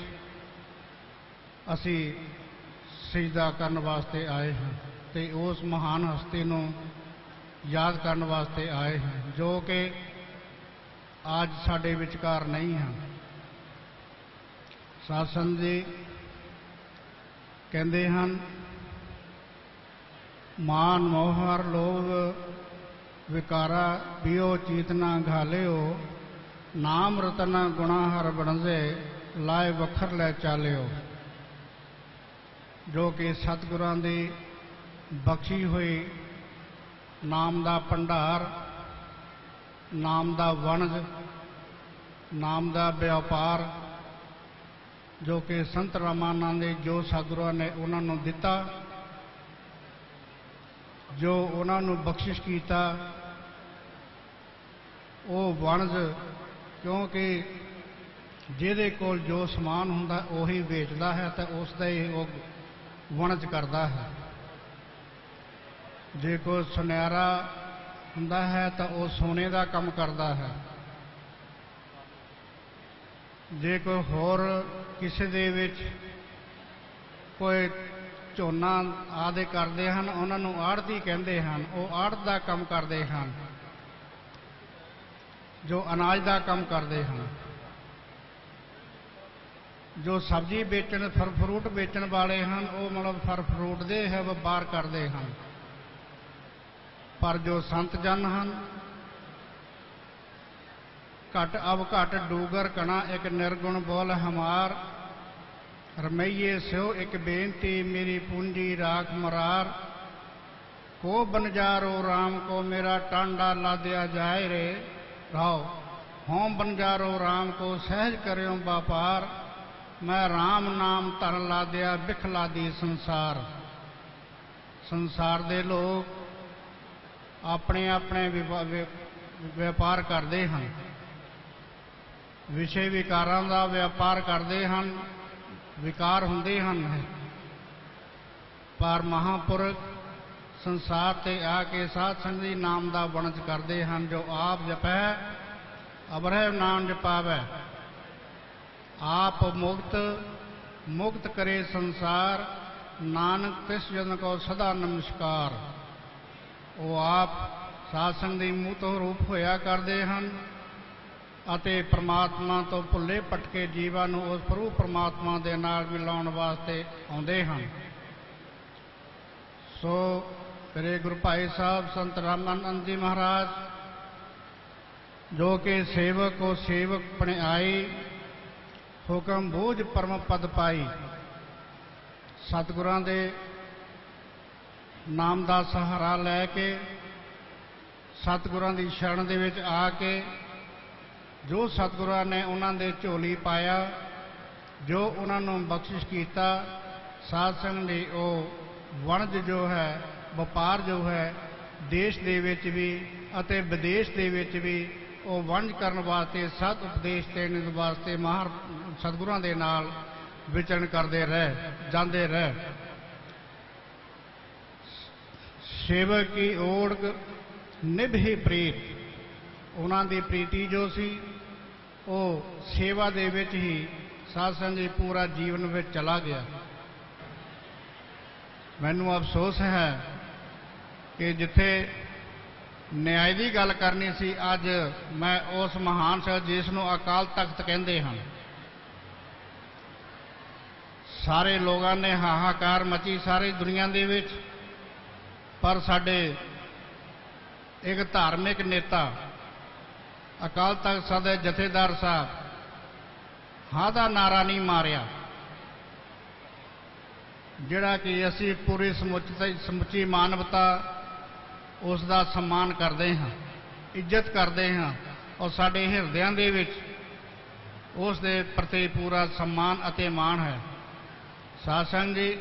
ਅਸੀਂ ਸਜਦਾ ਕਰਨ ਵਾਸਤੇ ਆਏ ਹਾਂ ਤੇ ਉਸ ਮਹਾਨ ਹਸਤੀ ਨੂੰ ਯਾਦ ਕਰਨ ਵਾਸਤੇ ਆਏ ਹਾਂ ਜੋ ਕਿ ਅੱਜ ਸਾਡੇ ਵਿਚਕਾਰ ਨਹੀਂ ਹਨ। ਸਾਧ ਸੰਗਤ ਜੀ ਕਹਿੰਦੇ ਹਨ, ਮਾਨ ਮੋਹਰ ਲੋਭ ਵਿਕਾਰਾ ਪਿਓ ਚੀਤਨਾ ਘਾਲਿਓ, ਨਾਮ ਰਤਨਾ ਗੁਣਾ ਹਰ ਬਣਦੇ ਲਾਏ ਵਖਰ ਲੈ ਚਾਲਿਓ। ਜੋ ਕਿ ਸਤਿਗੁਰਾਂ ਦੀ ਬਖਸ਼ੀ ਹੋਈ ਨਾਮ ਦਾ ਭੰਡਾਰ, ਨਾਮ ਦਾ ਵਣਜ, ਨਾਮ ਦਾ ਵਪਾਰ, ਜੋ ਕਿ ਸੰਤ ਰਾਮਾਨੰਦ ਦੇ ਜੋ ਸਤਿਗੁਰਾਂ ਨੇ ਉਹਨਾਂ ਨੂੰ ਦਿੱਤਾ, ਜੋ ਉਹਨਾਂ ਨੂੰ ਬਖਸ਼ਿਸ਼ ਕੀਤਾ, ਉਹ ਵਣਜ, ਕਿਉਂਕਿ ਜਿਹਦੇ ਕੋਲ ਜੋ ਸਮਾਨ ਹੁੰਦਾ ਉਹੀ ਵੇਚਦਾ ਹੈ ਤੇ ਉਸ ਦਾ ਹੀ ਉਹ ਵਣਜ ਕਰਦਾ ਹੈ। ਜੇ ਕੋਈ ਸੁਨਿਆਰਾ ਹੁੰਦਾ ਹੈ ਤਾਂ ਉਹ ਸੋਨੇ ਦਾ ਕੰਮ ਕਰਦਾ ਹੈ। ਜੇ ਕੋਈ ਹੋਰ ਕਿਸੇ ਦੇ ਵਿੱਚ ਕੋਈ ਝੋਨਾ ਆਦਿ ਕਰਦੇ ਹਨ, ਉਹਨਾਂ ਨੂੰ ਆੜ੍ਹਤੀ ਕਹਿੰਦੇ ਹਨ। ਉਹ ਆੜ੍ਹਤ ਦਾ ਕੰਮ ਕਰਦੇ ਹਨ, ਜੋ ਅਨਾਜ ਦਾ ਕੰਮ ਕਰਦੇ ਹਨ। ਜੋ ਸਬਜ਼ੀ ਵੇਚਣ, ਫਲ ਫਰੂਟ ਵੇਚਣ ਵਾਲੇ ਹਨ, ਉਹ ਮਤਲਬ ਫਲ ਫਰੂਟ ਦੇ ਹੈ ਵਪਾਰ ਕਰਦੇ ਹਨ। ਪਰ ਜੋ ਸੰਤ ਜਨ ਹਨ, ਘਟ ਅਬ ਘਟ ਡੂਗਰ ਕਣਾ ਇੱਕ ਨਿਰਗੁਣ ਬੋਲ ਹਮਾਰ, ਰਮਈਏ ਸਿਓ ਇੱਕ ਬੇਨਤੀ ਮੇਰੀ ਪੂੰਜੀ ਰਾਖ ਮਰਾਰ, ਕੋ ਬਨਜਾਰੋ ਰਾਮ ਕੋ ਮੇਰਾ ਟਾਂਡਾ ਲਾਦਿਆ ਜਾਏ ਰੇ ਰਾਓ, ਹੋਮ ਬਨਜਾਰੋ ਰਾਮ ਕੋ ਸਹਿਜ ਕਰਿਓ ਵਪਾਰ, ਮੈਂ ਰਾਮ ਨਾਮ ਧਨ ਲਾਦਿਆ ਬਿਖ ਲਾਦੀ ਸੰਸਾਰ। ਸੰਸਾਰ ਦੇ ਲੋਕ ਆਪਣੇ ਆਪਣੇ ਵਪਾਰ ਕਰਦੇ ਹਨ, ਵਿਸ਼ੇ ਵਿਕਾਰਾਂ ਦਾ ਵਪਾਰ ਕਰਦੇ ਹਨ, ਵਿਕਾਰ ਹੁੰਦੇ ਹਨ। ਪਰ ਮਹਾਂਪੁਰਖ ਸੰਸਾਰ ਤੇ ਆ ਕੇ ਸਾਧ ਸੰਗਤ ਜੀ ਨਾਮ ਦਾ ਵਣਜ ਕਰਦੇ ਹਨ। ਜੋ ਆਪ ਜਪੈ ਅਬਰਹਿ ਨਾਮ ਜਪਾਵੈ, ਆਪ ਮੁਕਤ ਕਰੇ ਸੰਸਾਰ, ਨਾਨਕ ਤਿਸ ਜਨ ਕੋ ਸਦਾ ਨਮਸਕਾਰ। ਉਹ ਆਪ ਸਾਧ ਸੰਗਤ ਦੇ ਮੂੰਹ ਤੋਂ ਰੂਪ ਹੋਇਆ ਕਰਦੇ ਹਨ ਅਤੇ ਪ੍ਰਮਾਤਮਾ ਤੋਂ ਭੁੱਲੇ ਭਟਕੇ ਜੀਵਾਂ ਨੂੰ ਉਸ ਪ੍ਰਭੂ ਪ੍ਰਮਾਤਮਾ ਦੇ ਨਾਲ ਮਿਲਾਉਣ ਵਾਸਤੇ ਆਉਂਦੇ ਹਨ। ਸੋ ਮੇਰੇ ਗੁਰੂ ਭਾਈ ਸਾਹਿਬ ਸੰਤ ਰਾਮਾਨੰਦ ਜੀ ਮਹਾਰਾਜ, ਜੋ ਕਿ ਸੇਵਕ ਕੋ ਸੇਵਕ ਬਣ ਆਈ, ਹੁਕਮ ਬੂਝ ਪਰਮ ਪਦ ਪਾਈ। ਸਤਿਗੁਰਾਂ ਦੇ ਨਾਮ ਦਾ ਸਹਾਰਾ ਲੈ ਕੇ, ਸਤਿਗੁਰਾਂ ਦੀ ਸ਼ਰਨ ਦੇ ਵਿੱਚ ਆ ਕੇ, ਜੋ ਸਤਿਗੁਰਾਂ ਨੇ ਉਹਨਾਂ ਦੇ ਝੋਲੀ ਪਾਇਆ, ਜੋ ਉਹਨਾਂ ਨੂੰ ਬਖਸ਼ਿਸ਼ ਕੀਤਾ, ਸਾਧ ਸੰਗਤ ਲਈ ਉਹ ਵਣਜ ਜੋ ਹੈ, ਵਪਾਰ ਜੋ ਹੈ, ਦੇਸ਼ ਦੇ ਵਿੱਚ ਵੀ ਅਤੇ ਵਿਦੇਸ਼ ਦੇ ਵਿੱਚ ਵੀ ਉਹ ਵਣਜ ਕਰਨ ਵਾਸਤੇ, ਸਤ ਉਪਦੇਸ਼ ਦੇਣ ਵਾਸਤੇ ਮਹਾਨ ਸਤਿਗੁਰਾਂ ਦੇ ਨਾਲ ਵਿਚਰਨ ਕਰਦੇ ਰਹੇ, ਜਾਂਦੇ ਰਹੇ। ਸੇਵਕ ਕੀ ਓੜਕ ਨਿਭੇ ਪ੍ਰੀਤ, ਉਹਨਾਂ ਦੀ ਪ੍ਰੀਤੀ ਜੋ ਸੀ ਉਹ ਸੇਵਾ ਦੇ ਵਿੱਚ ਹੀ ਸਾਧ ਸੰਗਤ ਜੀ ਪੂਰਾ ਜੀਵਨ ਵਿੱਚ ਚਲਾ ਗਿਆ। ਮੈਨੂੰ ਅਫਸੋਸ ਹੈ ਕਿ ਜਿੱਥੇ ਨਿਆਂ ਦੀ ਗੱਲ ਕਰਨੀ ਸੀ, ਅੱਜ ਮੈਂ ਉਸ ਮਹਾਨ ਸਾਹਿਬ ਜਿਸ ਨੂੰ ਅਕਾਲ ਤਖਤ ਕਹਿੰਦੇ ਹਨ, ਸਾਰੇ ਲੋਕਾਂ ਨੇ ਹਾਹਾਕਾਰ ਮਚੀ ਸਾਰੀ ਦੁਨੀਆ ਦੇ ਵਿੱਚ, ਪਰ ਸਾਡੇ ਇੱਕ ਧਾਰਮਿਕ ਨੇਤਾ ਅਕਾਲ ਤਖਤ ਸਾਹਿਬ ਦੇ ਜਥੇਦਾਰ ਸਾਹਿਬ ਹਾਂ ਦਾ ਨਾਰਾ ਨਹੀਂ ਮਾਰਿਆ। ਜਿਹੜਾ ਕਿ ਅਸੀਂ ਪੂਰੀ ਸਮੁੱਚੀ ਮਾਨਵਤਾ ਉਸ ਦਾ सम्मान ਕਰਦੇ ਹਾਂ, ਇੱਜ਼ਤ ਕਰਦੇ ਹਾਂ ਔਰ ਸਾਡੇ ਹਿਰਦਿਆਂ ਦੇ ਵਿੱਚ ਉਸ ਦੇ ਪ੍ਰਤੀ ਪੂਰਾ सम्मान ਅਤੇ ਮਾਣ ਹੈ। ਸਾਧ ਸੰਗਤ ਜੀ,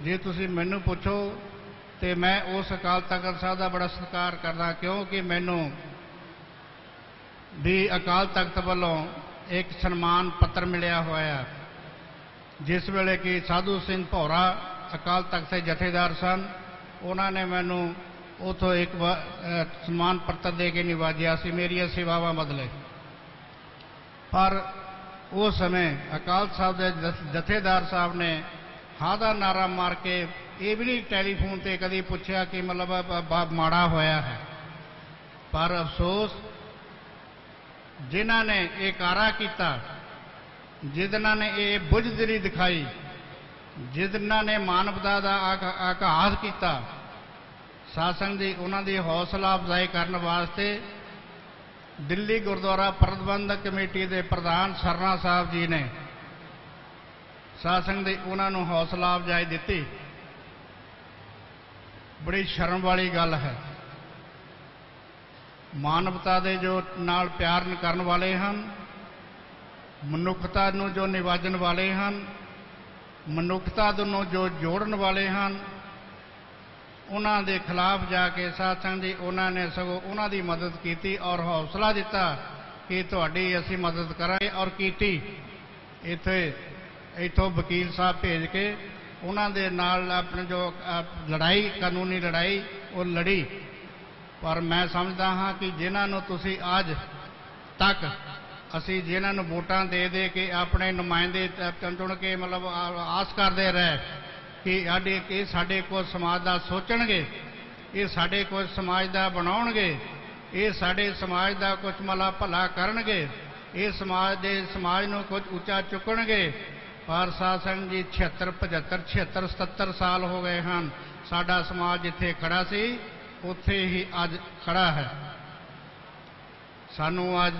ਜੇ ਤੁਸੀਂ ਮੈਨੂੰ ਪੁੱਛੋ ਤੇ ਮੈਂ ਉਸ ਅਕਾਲ ਤਖਤ ਸਾਹਿਬ ਦਾ ਬੜਾ ਸਤਿਕਾਰ ਕਰਦਾ, ਕਿਉਂਕਿ ਮੈਨੂੰ ਵੀ ਅਕਾਲ ਤਖਤ ਵੱਲੋਂ ਇੱਕ ਸਨਮਾਨ ਪੱਤਰ ਮਿਲਿਆ ਹੋਇਆ, ਜਿਸ ਵੇਲੇ ਕਿ ਸਾਧੂ ਸਿੰਘ ਭੌਰਾ ਅਕਾਲ ਤਖਤ ਦੇ ਜਥੇਦਾਰ ਸਨ। ਉਹਨਾਂ ਨੇ ਮੈਨੂੰ ਉੱਥੋਂ ਇੱਕ ਸਨਮਾਨ ਪੱਤਰ ਦੇ ਕੇ ਨਿਵਾਜਿਆ ਸੀ ਮੇਰੀਆਂ ਸੇਵਾਵਾਂ ਬਦਲੇ। ਪਰ ਉਸ ਸਮੇਂ ਅਕਾਲ ਸਾਹਿਬ ਦੇ ਜਥੇਦਾਰ ਸਾਹਿਬ ਨੇ ਹਾਂ ਦਾ ਨਾਰਾ ਮਾਰ ਕੇ ਇਹ ਵੀ ਨਹੀਂ ਟੈਲੀਫੋਨ ਤੇ ਕਦੀ ਪੁੱਛਿਆ ਕਿ ਮਤਲਬ ਮਾੜਾ ਹੋਇਆ ਹੈ। ਪਰ ਅਫਸੋਸ, ਜਿਨ੍ਹਾਂ ਨੇ ਇਹ ਕਾਰਾ ਕੀਤਾ, ਜਿਨ੍ਹਾਂ ਨੇ ਇਹ ਬੁਝਦਿਲੀ ਦਿਖਾਈ, ਜਿਨ੍ਹਾਂ ਨੇ ਮਾਨਵਤਾ ਦਾ ਆਘਾਤ ਕੀਤਾ, ਸਾਧ ਸੰਗਤ ਜੀ, ਉਹਨਾਂ ਦੀ ਹੌਸਲਾ ਅਫਜ਼ਾਈ ਕਰਨ ਵਾਸਤੇ ਦਿੱਲੀ ਗੁਰਦੁਆਰਾ ਪ੍ਰਬੰਧਕ ਕਮੇਟੀ ਦੇ ਪ੍ਰਧਾਨ ਸਰਨਾ ਸਾਹਿਬ ਜੀ ਨੇ ਸਾਧ ਸੰਗਤ ਜੀ ਉਹਨਾਂ ਨੂੰ ਹੌਸਲਾ ਅਫਜ਼ਾਈ ਦਿੱਤੀ। ਬੜੀ ਸ਼ਰਮ ਵਾਲੀ ਗੱਲ ਹੈ। ਮਾਨਵਤਾ ਦੇ ਜੋ ਨਾਲ ਪਿਆਰ ਕਰਨ ਵਾਲੇ ਹਨ, ਮਨੁੱਖਤਾ ਨੂੰ ਜੋ ਨਿਵਾਜਣ ਵਾਲੇ ਹਨ, ਮਨੁੱਖਤਾ ਨੂੰ ਜੋ ਜੋੜਨ ਵਾਲੇ ਹਨ, ਉਹਨਾਂ ਦੇ ਖਿਲਾਫ ਜਾ ਕੇ ਸਾਧ ਸੰਗਤ ਜੀ ਉਹਨਾਂ ਨੇ ਸਗੋਂ ਉਹਨਾਂ ਦੀ ਮਦਦ ਕੀਤੀ ਔਰ ਹੌਸਲਾ ਦਿੱਤਾ ਕਿ ਤੁਹਾਡੀ ਅਸੀਂ ਮਦਦ ਕਰਾਂਗੇ, ਔਰ ਕੀਤੀ। ਇੱਥੋਂ ਵਕੀਲ ਸਾਹਿਬ ਭੇਜ ਕੇ ਉਹਨਾਂ ਦੇ ਨਾਲ ਆਪਣੀ ਜੋ ਲੜਾਈ, ਕਾਨੂੰਨੀ ਲੜਾਈ, ਉਹ ਲੜੀ। ਪਰ ਮੈਂ ਸਮਝਦਾ ਹਾਂ ਕਿ ਜਿਨ੍ਹਾਂ ਨੂੰ ਤੁਸੀਂ ਅੱਜ ਤੱਕ ਅਸੀਂ ਜਿਨ੍ਹਾਂ ਨੂੰ ਵੋਟਾਂ ਦੇ ਕੇ ਆਪਣੇ ਨੁਮਾਇੰਦੇ ਚੁਣ ਕੇ ਮਤਲਬ ਆਸ ਕਰਦੇ ਰਹੇ ਕਿ ਸਾਡੇ ਕੋਲ ਸਮਾਜ ਦਾ ਸੋਚਣਗੇ, ਇਹ ਸਾਡੇ ਕੋਲ ਸਮਾਜ ਦਾ ਬਣਾਉਣਗੇ, ਇਹ ਸਾਡੇ ਸਮਾਜ ਦਾ ਕੁਝ ਮਤਲਬ ਭਲਾ ਕਰਨਗੇ, ਇਹ ਸਮਾਜ ਨੂੰ ਕੁਝ ਉੱਚਾ ਚੁੱਕਣਗੇ। ਪਰ ਸਾਧ ਸੰਗਤ ਜੀ 76, 75, 76, 77 ਸਾਲ ਹੋ ਗਏ ਹਨ। ਸਾਡਾ ਸਮਾਜ ਜਿੱਥੇ ਖੜਾ ਸੀ ਉੱਥੇ ਹੀ ਅੱਜ ਖੜਾ ਹੈ। ਸਾਨੂੰ ਅੱਜ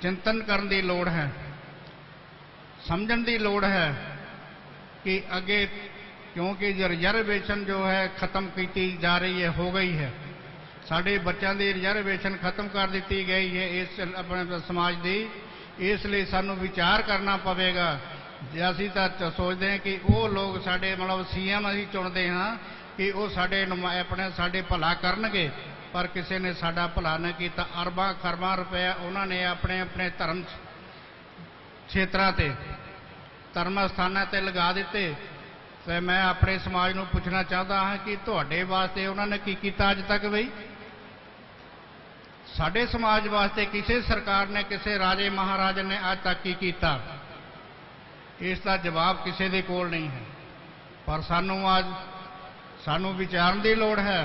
ਚਿੰਤਨ ਕਰਨ ਦੀ ਲੋੜ ਹੈ, ਸਮਝਣ ਦੀ ਲੋੜ ਹੈ ਕਿ ਅੱਗੇ, क्योंकि रिजर्वेशन जो है खत्म की जा रही है, हो गई है। साढ़े बच्चों की रिजर्वेशन खत्म कर दी गई है इस अपने समाज की, इसलिए सानू विचार करना पवेगा। असी तो सोचते हैं कि वो लोग साढ़े मतलब CM असी चुनते हाँ कि वो साढ़े अपने साढ़े भला करनगे, पर किसी ने साडा भला नहीं किया। अरबां खरबां रुपया उन्होंने अपने अपने धर्म क्षेत्रों से, धर्म स्थानों से लगा दिते। तो मैं अपने समाज को पूछना चाहता हाँ कि तुहाडे वास्ते उन्होंने की किया अज तक? बई साडे समाज वास्ते किसी सरकार ने, किसी राजे महाराजे ने अज तक की किया? इसका जवाब किसी के कोल नहीं है। पर सानू अज सानू विचारन की लोड़ है,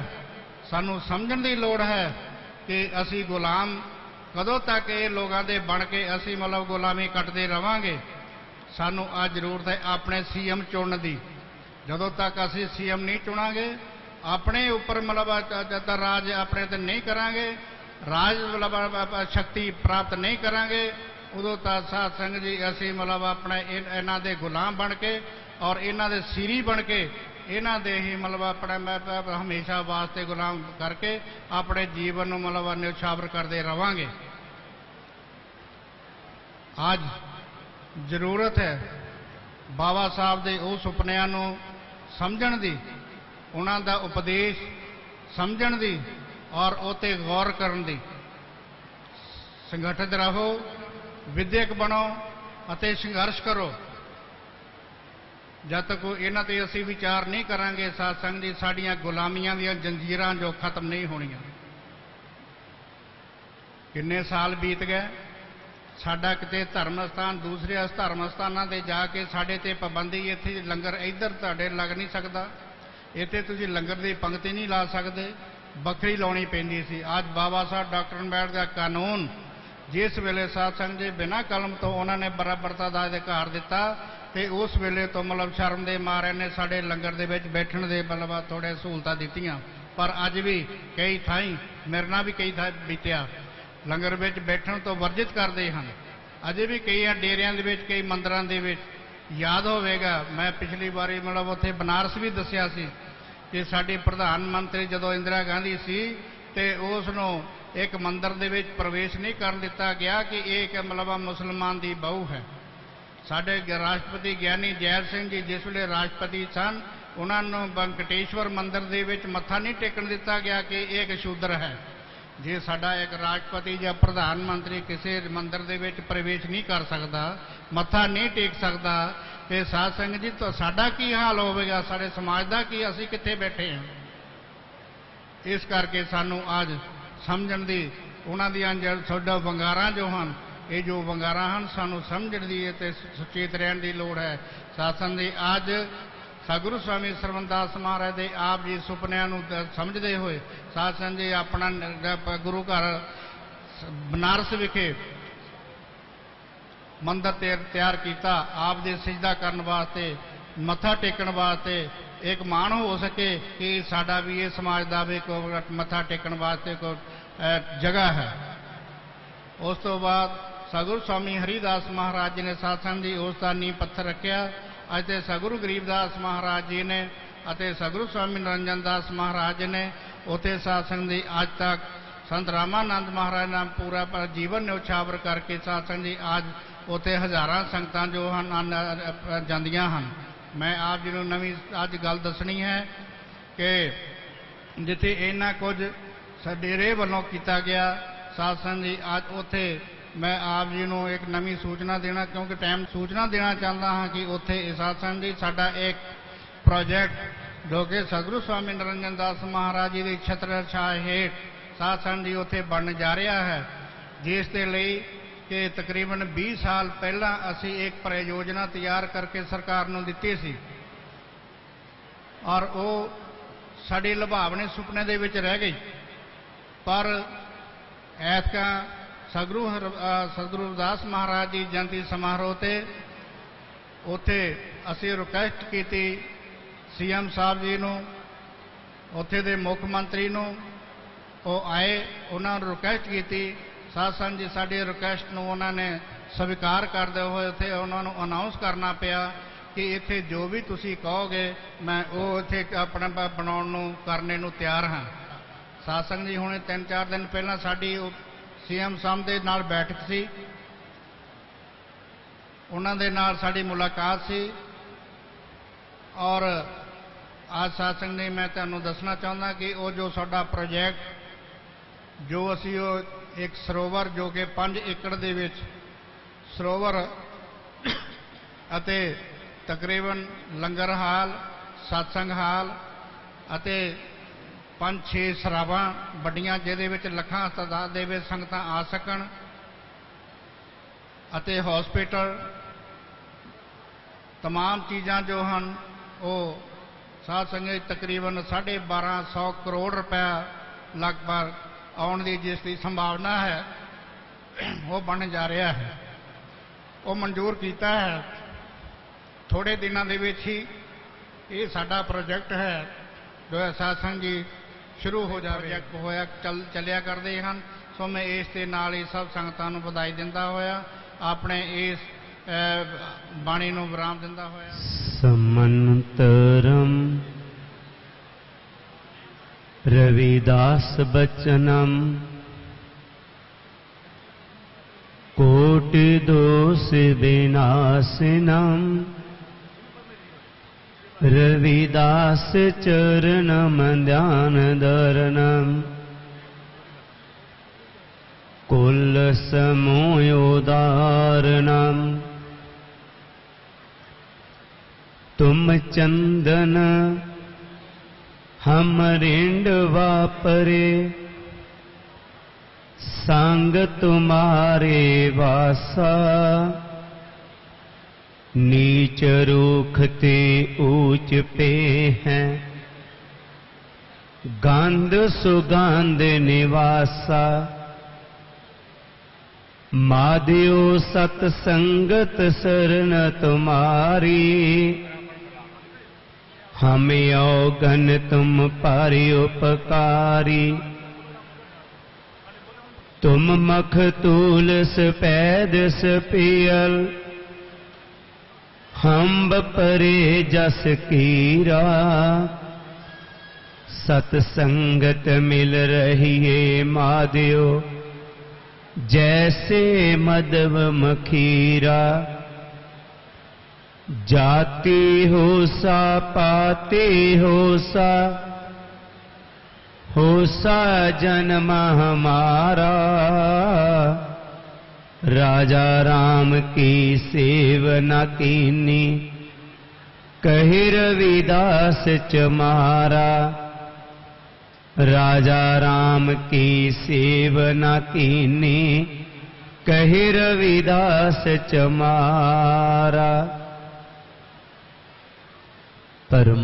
सानू समझण की लोड़ है कि असी गुलाम कदों तक ये लोगों के बन के असी मतलब गुलामी कटते रवांगे। सानू अज जरूरत है अपने CM चुनने की। जदों तक असी CM नहीं चुनांगे, अपने ऊपर मतलब राज अपने ते नहीं करांगे, राज मतलब शक्ति प्राप्त नहीं करांगे, उदों तक साध संगत जी असी मतलब अपने इन्हां दे गुलाम बन के और इन्हां दे सीरी बन के इन्हां दे ही मतलब अपने हमेशा वास्ते गुलाम करके अपने जीवन को मतलब न्यौछावर करते रवांगे। आज जरूरत है बाबा साहब के उस सुपनिਆਂ ਨੂੰ समझण दी, उन्हां दा उपदेश समझण दी और उते गौर करन दी। संगठित रहो, विद्यक बनो अते संघर्ष करो। जब तक इन्हां ते असीं विचार नहीं करांगे साध संगत जी, साडीआं गुलामियां दीआं जंजीरां जो खत्म नहीं होणीआं। किन्ने साल बीत गए, साडा किते धर्म स्थान दूसरे धर्म स्थानां ते जाके साडे ते पाबंदी, इत्थे लंगर इधर तुहाडे लग नहीं सकदा, इत्थे तुसीं लंगर दी पंक्ति नहीं ला सकदे, बखरी लाउणी पैंदी सी। अज बाबा साहब डॉक्टर अंबेडकर का कानून जिस वेले साध संगत जी बिना कलम तो उन्होंने बराबरता का अधिकार दिता, तो उस वेले तो मतलब शर्म दे मारे ने साडे लंगर दे विच बैठण दे मतलब थोड़े सहूलतां दित्तियां। पर अज भी कई थाई, मेरे नाल भी कई थाई बीतिया, लंगर विच बैठण तो वर्जित करते हैं। अजे भी कई डेरियां दे विच, कई मंदिरां दे विच याद होवेगा मैं पिछली बारी मतलब उत्थे बनारस भी दसिया सी कि साडी प्रधानमंत्री जदों इंदिरा गांधी सी ते उसनों एक मंदिर दे विच प्रवेश नहीं करन दिता गया कि एक मतलब मुसलमान दी बहू है। साडे राष्ट्रपति ज्ञानी जैल सिंह जी जिस वेले राष्ट्रपति सन उन्होंने वेंकटेश्वर मंदिर दे विच मत्था नहीं टेकन दिता गया कि एक शूद्र है। जे साडा एक राष्ट्रपति या प्रधानमंत्री किसी मंदिर दे विच प्रवेश नहीं कर सकता, मत्था नहीं टेक सकता, तो साध संगत जी तो साडा की हाल होवेगा, साडे समाज दा की, असीं कित्थे बैठे हैं। इस करके सानू आज समझण दी उन्हां दीआं साडा वंगारां जो हन ये जो वंगारां हन सानू समझण दी ते सुचेत रहण दी लोड़ है। शासन दी आज सतगुरु स्वामी सरवणदास महाराज दे आप जी सुपनिਆਂ ਨੂੰ समझते हुए शासन जी अपना गुरु घर बनारस विखे मंदिर तैयार किया आप दे सिजदा करने वास्ते, मत्था टेकन वास्ते, एक मान हो सके कि साडा भी ये समाज का भी को मत्था टेकन वास्ते को जगह है। उस तो बाद सतगुरु स्वामी हरिदास महाराज जी ने शासन जी उसका नींह पत्थर रखा। अते सतगुरु गरीबदास महाराज जी ने अते सतगुरु स्वामी निरंजन दास महाराज जी ने उथे शासन दी आज तक संत रामानंद महाराज ने पूरा पर जीवन न्यौछावर करके शासन जी आज उथे हज़ारां संगतां जो हन जांदियां हन। मैं आप जी नूं नवीं अज गल दसनी है कि जिथे इन्ना कुछ डेरे वालों किया गया शासन जी आज उथे मैं आप जी को एक नवी सूचना देना क्योंकि टाइम सूचना देना चाहता हाँ कि उत्थे शासन जी साडा एक प्रोजेक्ट जो कि सतगुरु स्वामी निरंजन दास महाराज जी की छत्र छाया हेठ शासन जी उत्थे बन जा रहा है, जिसके लिए कि तकरीबन 20 साल पहला असी एक परियोजना तैयार करके सरकार नूं दित्ती सी और वो साडी लुभावने सुपने दे विच रह गई। पर ऐतका सतगुरु रविदास महाराज जी जयंती समारोह ते उत्थे असी रिक्वेस्ट की सीएम साहब जी नूं, उत्थे दे मुख मंत्री नूं, वो आए उन्होंने रिक्वेस्ट की। शासन जी साडी रिक्वेस्ट नूं उन्होंने स्वीकार करते हुए उत्थे उन्होंने अनाउंस करना पिया कि इत्थे जो भी तुसी कहोगे मैं वो इत्थे अपना बनाउण नूं करने नूं तैयार हाँ। शासन जी हुणे 3-4 दिन पहला साडी सीएम साहब के नाल बैठक सी, उन्हां दे नाल साडी मुलाकात सी और आज शासन ने मैं तुहानूं दसना चाहता कि वो जो साडा प्रोजेक्ट जो असी एक सरोवर जो कि 5 एकड़ दे विच सरोवर अते तकरीबन लंगर हाल, सत्संग हाल अते 5-6 सरावां बड़ियां जिहदे विच लखां तादाद दे विच संगतां आ सकन अते हॉस्पिटल तमाम चीज़ां जो हन वो साध संगत तकरीबन 1250 करोड़ रुपया लगभग आउण दी जिसकी संभावना है वो बन जा रहा है। वो मंजूर किया है थोड़े दिनों के विच ही ये साडा प्रोजेक्ट है जो है शासन जी शुरू हो जा प्रोजेक्ट होया चलिया करते हैं। सो मैं इस दे नाल ही सब संगतां नूं बधाई दिंदा होया अपने इस बाणी नूं विराम दिंदा होया। समंतरम रविदास बचनम कोटि दोष विनाशनम रविदास चरणम ध्यान धरणम कुल समोयोदारणम तुम चंदन हम रिंड वापरे संग तुम्हारे वासा नीच रूखते ऊंच पे हैं गंध सुगंध निवासा माधयो सतसंगत शरण तुम्हारी हमें औगन तुम पर उपकारी तुम मखतूल सफेद सपियल हंब परे जस कीरा, सतसंगत मिल रहिए मादियो, जैसे मदव मखीरा। जाते हो सा पाते हो सा जन्म हमारा। राजा राम की सेवना कीनी, कहि रविदास चमारा। राजा राम की सेवना कीनी, कहि रविदास चमारा। परम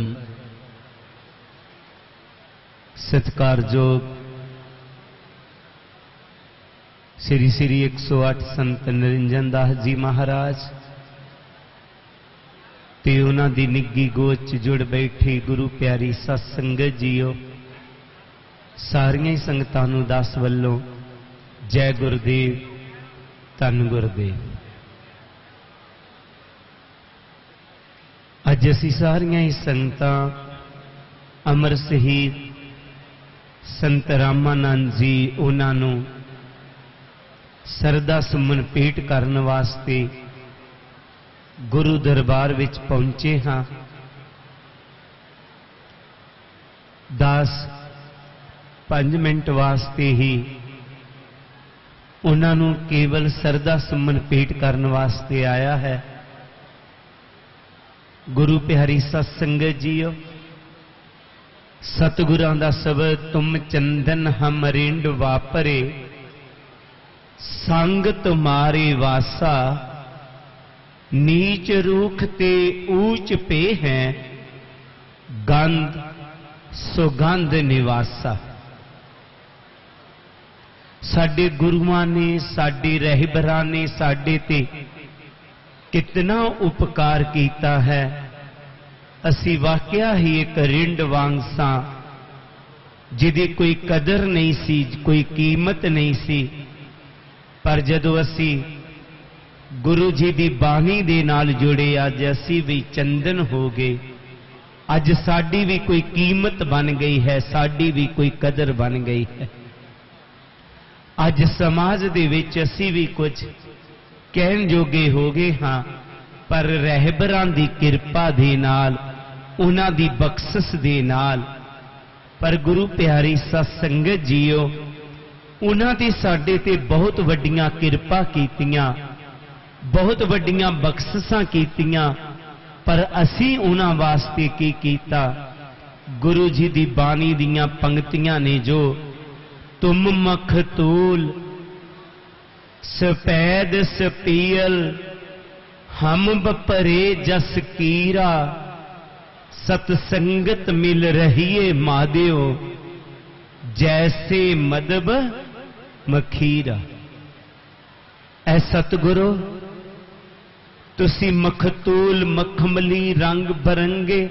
सत्कारयोग श्री श्री 108 संत निरंजन दास जी महाराज ते उन्हां दी निੱਗੀ गोच च जुड़ बैठी गुरु प्यारी सत संगत जीओ। सारियां ही संगतां नूं दास वल्लों जय गुरुदेव, धन गुरुदेव। अज असीं सारियां ही संगतां अमर शहीद संत रामानंद जी उन्हां नूं सरदा सुमन भेंट करन वास्ते गुरु दरबार विच पहुंचे हाँ। 10-5 मिनट वास्ते ही उन्हां नूं केवल सरदा सुमन भेंट करन वास्ते आया है। गुरु प्यारी सत संगत जीओ, सतगुरां दा शब्द तुम चंदन हम रिंड वापरे, संग तुम्हारे वासा। नीच रूख ते ऊंच पे हैं, गंध सुगंध निवासा। साडे गुरुआं ने साडे रहबरां ने साडे ते कितना उपकार कीता है। असी वाकया ही एक रिंड वांग सां, जिहदी कोई कदर नहीं सी, कोई कीमत नहीं सी। पर जदों असी गुरु जी दी बाणी दे नाल जुड़े, अज असी भी चंदन हो गए। अज साडी भी कोई कीमत बन गई है, साडी भी कोई कदर बन गई है। अज समाज दे विच असी भी कुछ कहन जोगे हो गए हाँ, पर रहबरां दी किरपा दे नाल, उन्हां दी बख्शिश दे नाल। पर गुरु प्यारी सत संगत जीओ, उन्हां दी साडे ते बहुत वड्डियां किरपा कीतियां, बहुत वड्डियां बख्शिशां कीतियां। पर असी उन्हां वास्ते की कीता? गुरु जी दी बाणी दीयां पंक्तियां ने जो, तुम मखतूल सफेद सपीयल, हम बपरे जस कीरा। सतसंगत मिल रहिए मादियो, जैसे मदब मखीरा। ऐ सतगुरो, तुसी मखतूल मखमली रंग बरंगे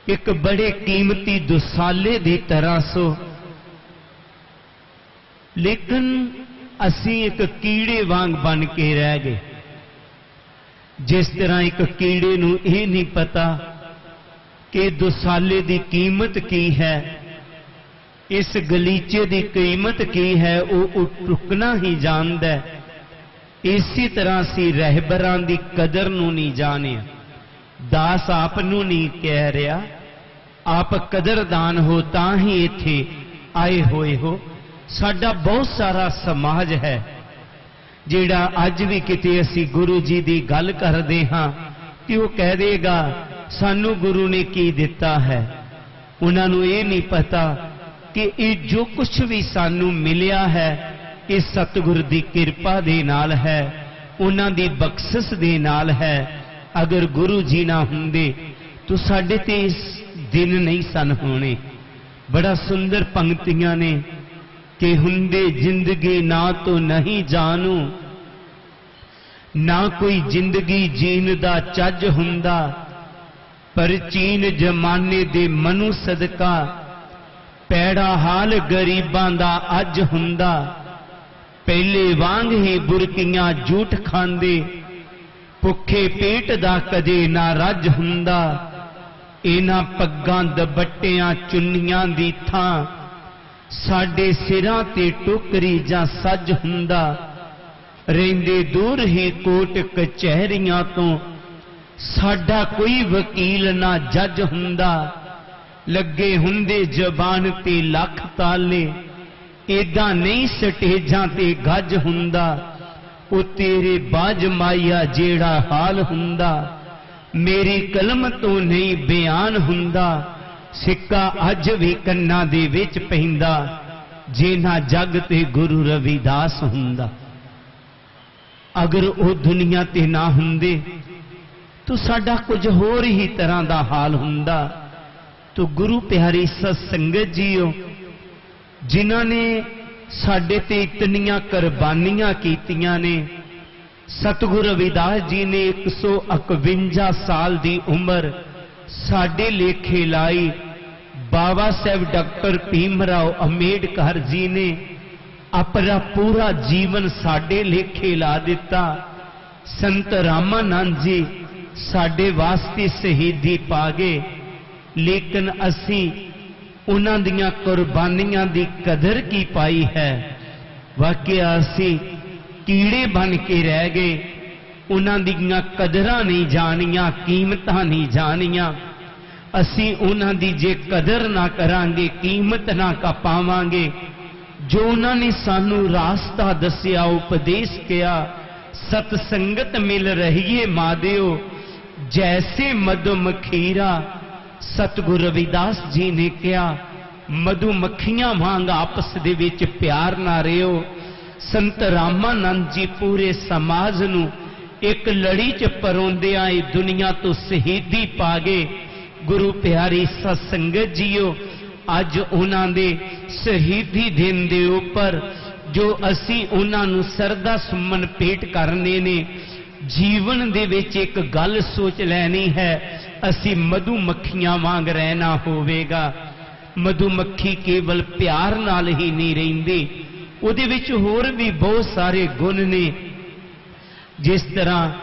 एक बड़े कीमती दुसाले दी तरह सो, लेकिन असी एक कीड़े वांग बन के रह गए। जिस तरह एक कीड़े नूं यह नहीं पता कि दुसाले दी कीमत की है, इस गलीचे दी कीमत की है, वो टुकना ही जानदा है। इसी तरह सी रहबरां दी कदर नूं नहीं जानिया। दास आप नूं नहीं कह रहा, आप कदरदान हो तां ही इत्थे आए होए हो। साडा बहुत सारा समाज है जिहड़ा अज भी किते असी गुरु जी दी गल करदे हां कि वो कह देगा सानू गुरु ने की दिता है। उन्हां नूं ये नहीं पता कि ये जो कुछ भी सानू मिलिया है, इस सतगुर दी किरपा दे नाल है, उन्हां दी बख्शिश दे नाल है। अगर गुरु जी ना हुंदे तो साडे ते इस दिन नहीं सन होने। बड़ा सुंदर पंक्तियां ने कि हुंदे जिंदगी ना तो नहीं जानू, ना कोई जिंदगी जीन दा चज हुंदा, पर चीन जमाने दे मनु सदका, पैड़ा हाल गरीबां दा अज हुंदा। पहले वांग ही बुरकियां झूठ खांदे, भुखे पेट दा कदे ना रज हुंदा, इन्हां पग्गां दुपट्टियां चुन्नियां दी थां साडे सिरां ते टोकरी जां सज हुंदा। रहिंदे दूर ही कोट कचहरियां तो साडा कोई वकील ना जज हुंदा। लगे हुंदे जबान ते लख ताले, एदा नहीं स्टेजां ते गज हुंदा। ओ तेरे बाज माया जेड़ा हाल हुंदा, मेरी कलम तो नहीं बयान हुंदा। सिक्का अज भी कन्ना दे विच पैंदा, जे ना जग ते गुरु रविदास हुंदा। अगर वो दुनिया ते ना हुंदे तो साडा कुछ होर ही तरह दा हाल हुंदा। तो गुरु प्यारी सत्संगत जीओ, जिन्हां ने साडे ते इतनियां कुर्बानियां कीतियां ने। सतगुरु रविदास जी ने 151 साल दी उम्र साडे लेखे लाई। बाबा साहब डॉक्टर भीमराव अंबेडकर जी ने अपना पूरा जीवन साडे लेखे ला दिता। संत रामानंद जी साडे वास्ते शहीदी पा गए, लेकिन असी उन्हां दियां कुर्बानियां दी कदर की पाई है। वाकया असी कीड़े बन के रह गए, उन्हां दियां कदरां नहीं जानियां, कीमतां नहीं जानियां। असी उन्हां दी जे कदर ना करांगे, कीमत ना का पावांगे, जो उन्होंने सानू रास्ता दसिया, उपदेश किया, सतसंगत मिल रही है मादेओ जैसे मधुमखीरा। सतगुरु रविदास जी ने कहा, मधुमक्खियां वांग आपस दे विच प्यार ना रहियो। संत रामानंद जी पूरे समाज नू एक लड़ी च परोंदियां दुनिया तो शहीदी पा गए। गुरु प्यारी सत्संगत जीओ, अज उन्हां दे शहीदी दिन दे उपर जो असी उन्हां नू सरदा सुमन भेंट करने ने, जीवन दे विच एक गल सोच लैनी है, असी मधुमक्खियां वांग रहना होवेगा। मधुमक्खी केवल प्यार नाल ही नहीं रहिंदी, उहदे विच होर भी बहुत सारे गुण ने। जिस तरह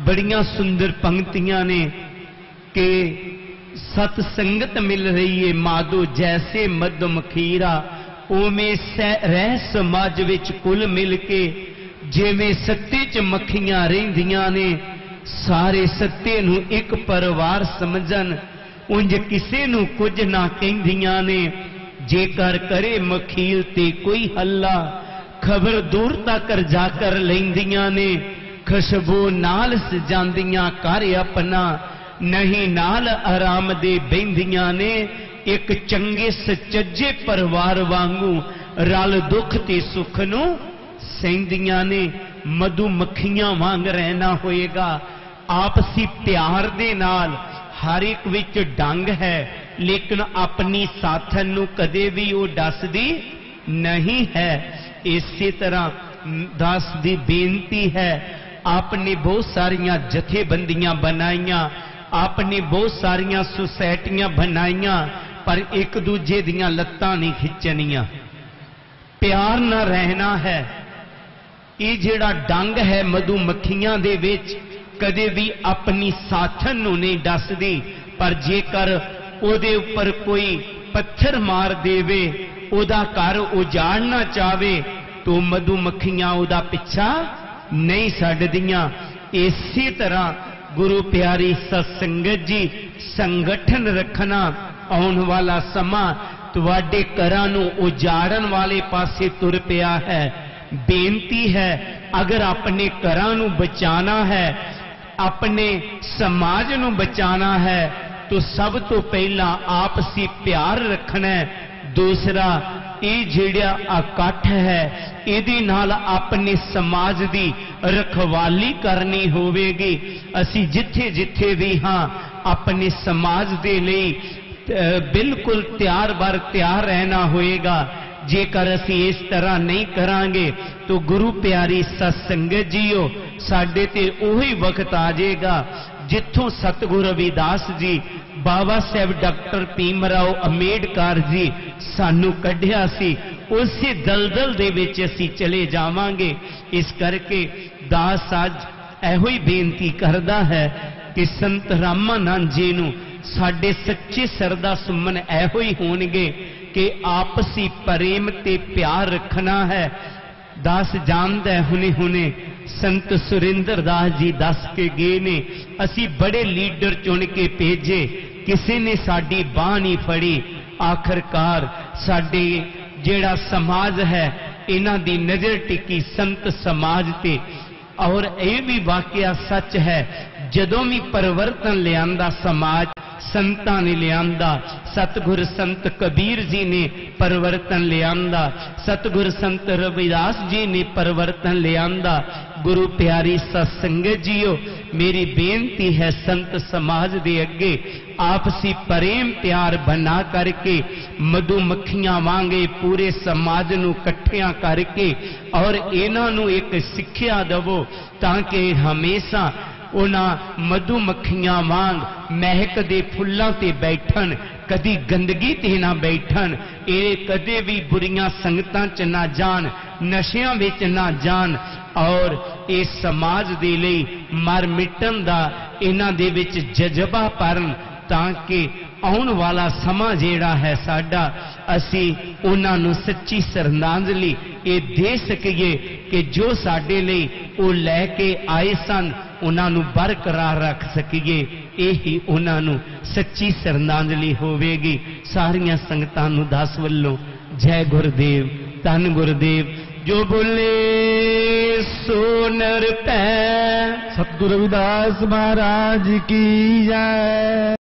बड़ियां सुंदर पंक्तियां ने कि सतसंगत मिल रही है माधो जैसे मधुमखीरा, उवें रह समाज विच कुल मिल के जिवें सत्ते च मक्खियां रहिंदियां ने। सारे सत्ते नू एक परिवार समझन, उंज किसे नू कुछ ना कहिंदियां ने। जेकर करे मखील ते कोई हल्ला, खबर दूर तक जाकर लैंदियां ने। खुशबू नाल सजांदियां घर अपना, नहीं नाल आराम दे बहिंदियां ने। एक चंगे सचज्जे परिवार वांगू रल दुख ते सुख नू सहिंदियां ने। मधुमक्खियां वांग रहना होएगा, आपसी प्यार दे नाल। हर एक विच डंग है, लेकिन अपनी साथन नू कदे भी वो डसदी नहीं है। इसी तरह दास दी बेनती है, आपने बहुत सारियां जथेबंदियां बनाईयां, आपने बहुत सारियां सोसाइटियां बनाईयां, पर एक दूजे दियां लत्तां नहीं खिंचनियां। प्यार न रहना है। ये जिहड़ा डंग है मधुमक्खियां दे विच कदे भी अपनी साथन नू नहीं डसदी, पर जेकर ओदे उपर कोई पत्थर मार देवे, ओदा घर उजाड़ना चाहे, तो मधुमक्खियां ओदा पिछा नहीं छड्डदियां। इसी तरह गुरु प्यारी सत्संगत जी, संगठन रखना। आने वाला समा तुहाडे घरां नू उजाड़न वाले पासे तुर पिया है। बेनती है, अगर अपने घरां नू बचाना है, अपने समाज नू बचाना है, तो सब तो पहला आपसी प्यार रखना है। दूसरा, ये जिहड़ा इकट्ठ है, इहदे नाल अपने समाज दी रखवाली करनी होवेगी। असी जिथे जिथे भी हाँ, अपने समाज दे लई बिल्कुल तैयार बर तैयार रहना होएगा। जेकर असी इस तरह नहीं करांगे तो गुरु प्यारी सत्संगत जीओ, साडे ते ओही वक्त आ जाएगा जिथों सतगुरु रविदास जी, बाबा साहब डॉक्टर भीमराव अंबेडकर जी सानू कढ़िया सी, उसी दलदल दे विच असी चले जावांगे। इस करके दास अज ਇਹੋ ਹੀ ਬੇਨਤੀ ਕਰਦਾ ਹੈ कि संत रामानंद जी नूं साडे सच्चे सरदा सुमन ऐहो ही होणगे कि आपसी प्रेम ते प्यार रखना है। दास जानदा है हुने हुने संत सुरिंदर दास जी दस के गए ने, असी बड़े लीडर चुन के भेजे, किसी ने साडी बांह नहीं फड़ी। आखिरकार साडे जेड़ा समाज है इन्हां दी नज़र टिकी संत समाज ते। और यह भी वाकया सच है, जदों भी परिवर्तन लियांदा समाज संतां ने लियांदा। सतगुर संत कबीर जी ने परिवर्तन लियांदा, सतगुर संत रविदास जी ने परिवर्तन लियांदा। गुरु प्यारी सत्संगत जीओ, मेरी बेनती है संत समाज दे अगे आपसी प्रेम प्यार बना करके मधुमक्खियां वांगे पूरे समाज नूं इकट्ठियां करके और इन्हां नूं एक सिक्ख्या दवो ताकि हमेशा उन्हां मधुमक्खियां वांग महकदे फुल्लां ते बैठन, कदी गंदगी ते ना बैठन, ये कदे भी बुरियां संगतां च ना जान, नशियां विच ना जान और इस समाज दे लई मर मिटन दा इन्हां दे विच जज्बा भरन ताकि आउण वाला समा जेड़ा है साडा असी उन्हां नूं सच्ची श्रद्धांजलि ये दे सकीए कि जो साडे लई वो लैके आए सन उन्हां नूं बरकरार रख सकीए। यही उन्हां नूं सच्ची श्रद्धांजलि होवेगी। सारियां संगतां नूं दास वल्लों जय गुरुदेव, धन गुरुदेव। जो बोले सो नर पै। सतगुरु रविदास महाराज की जय।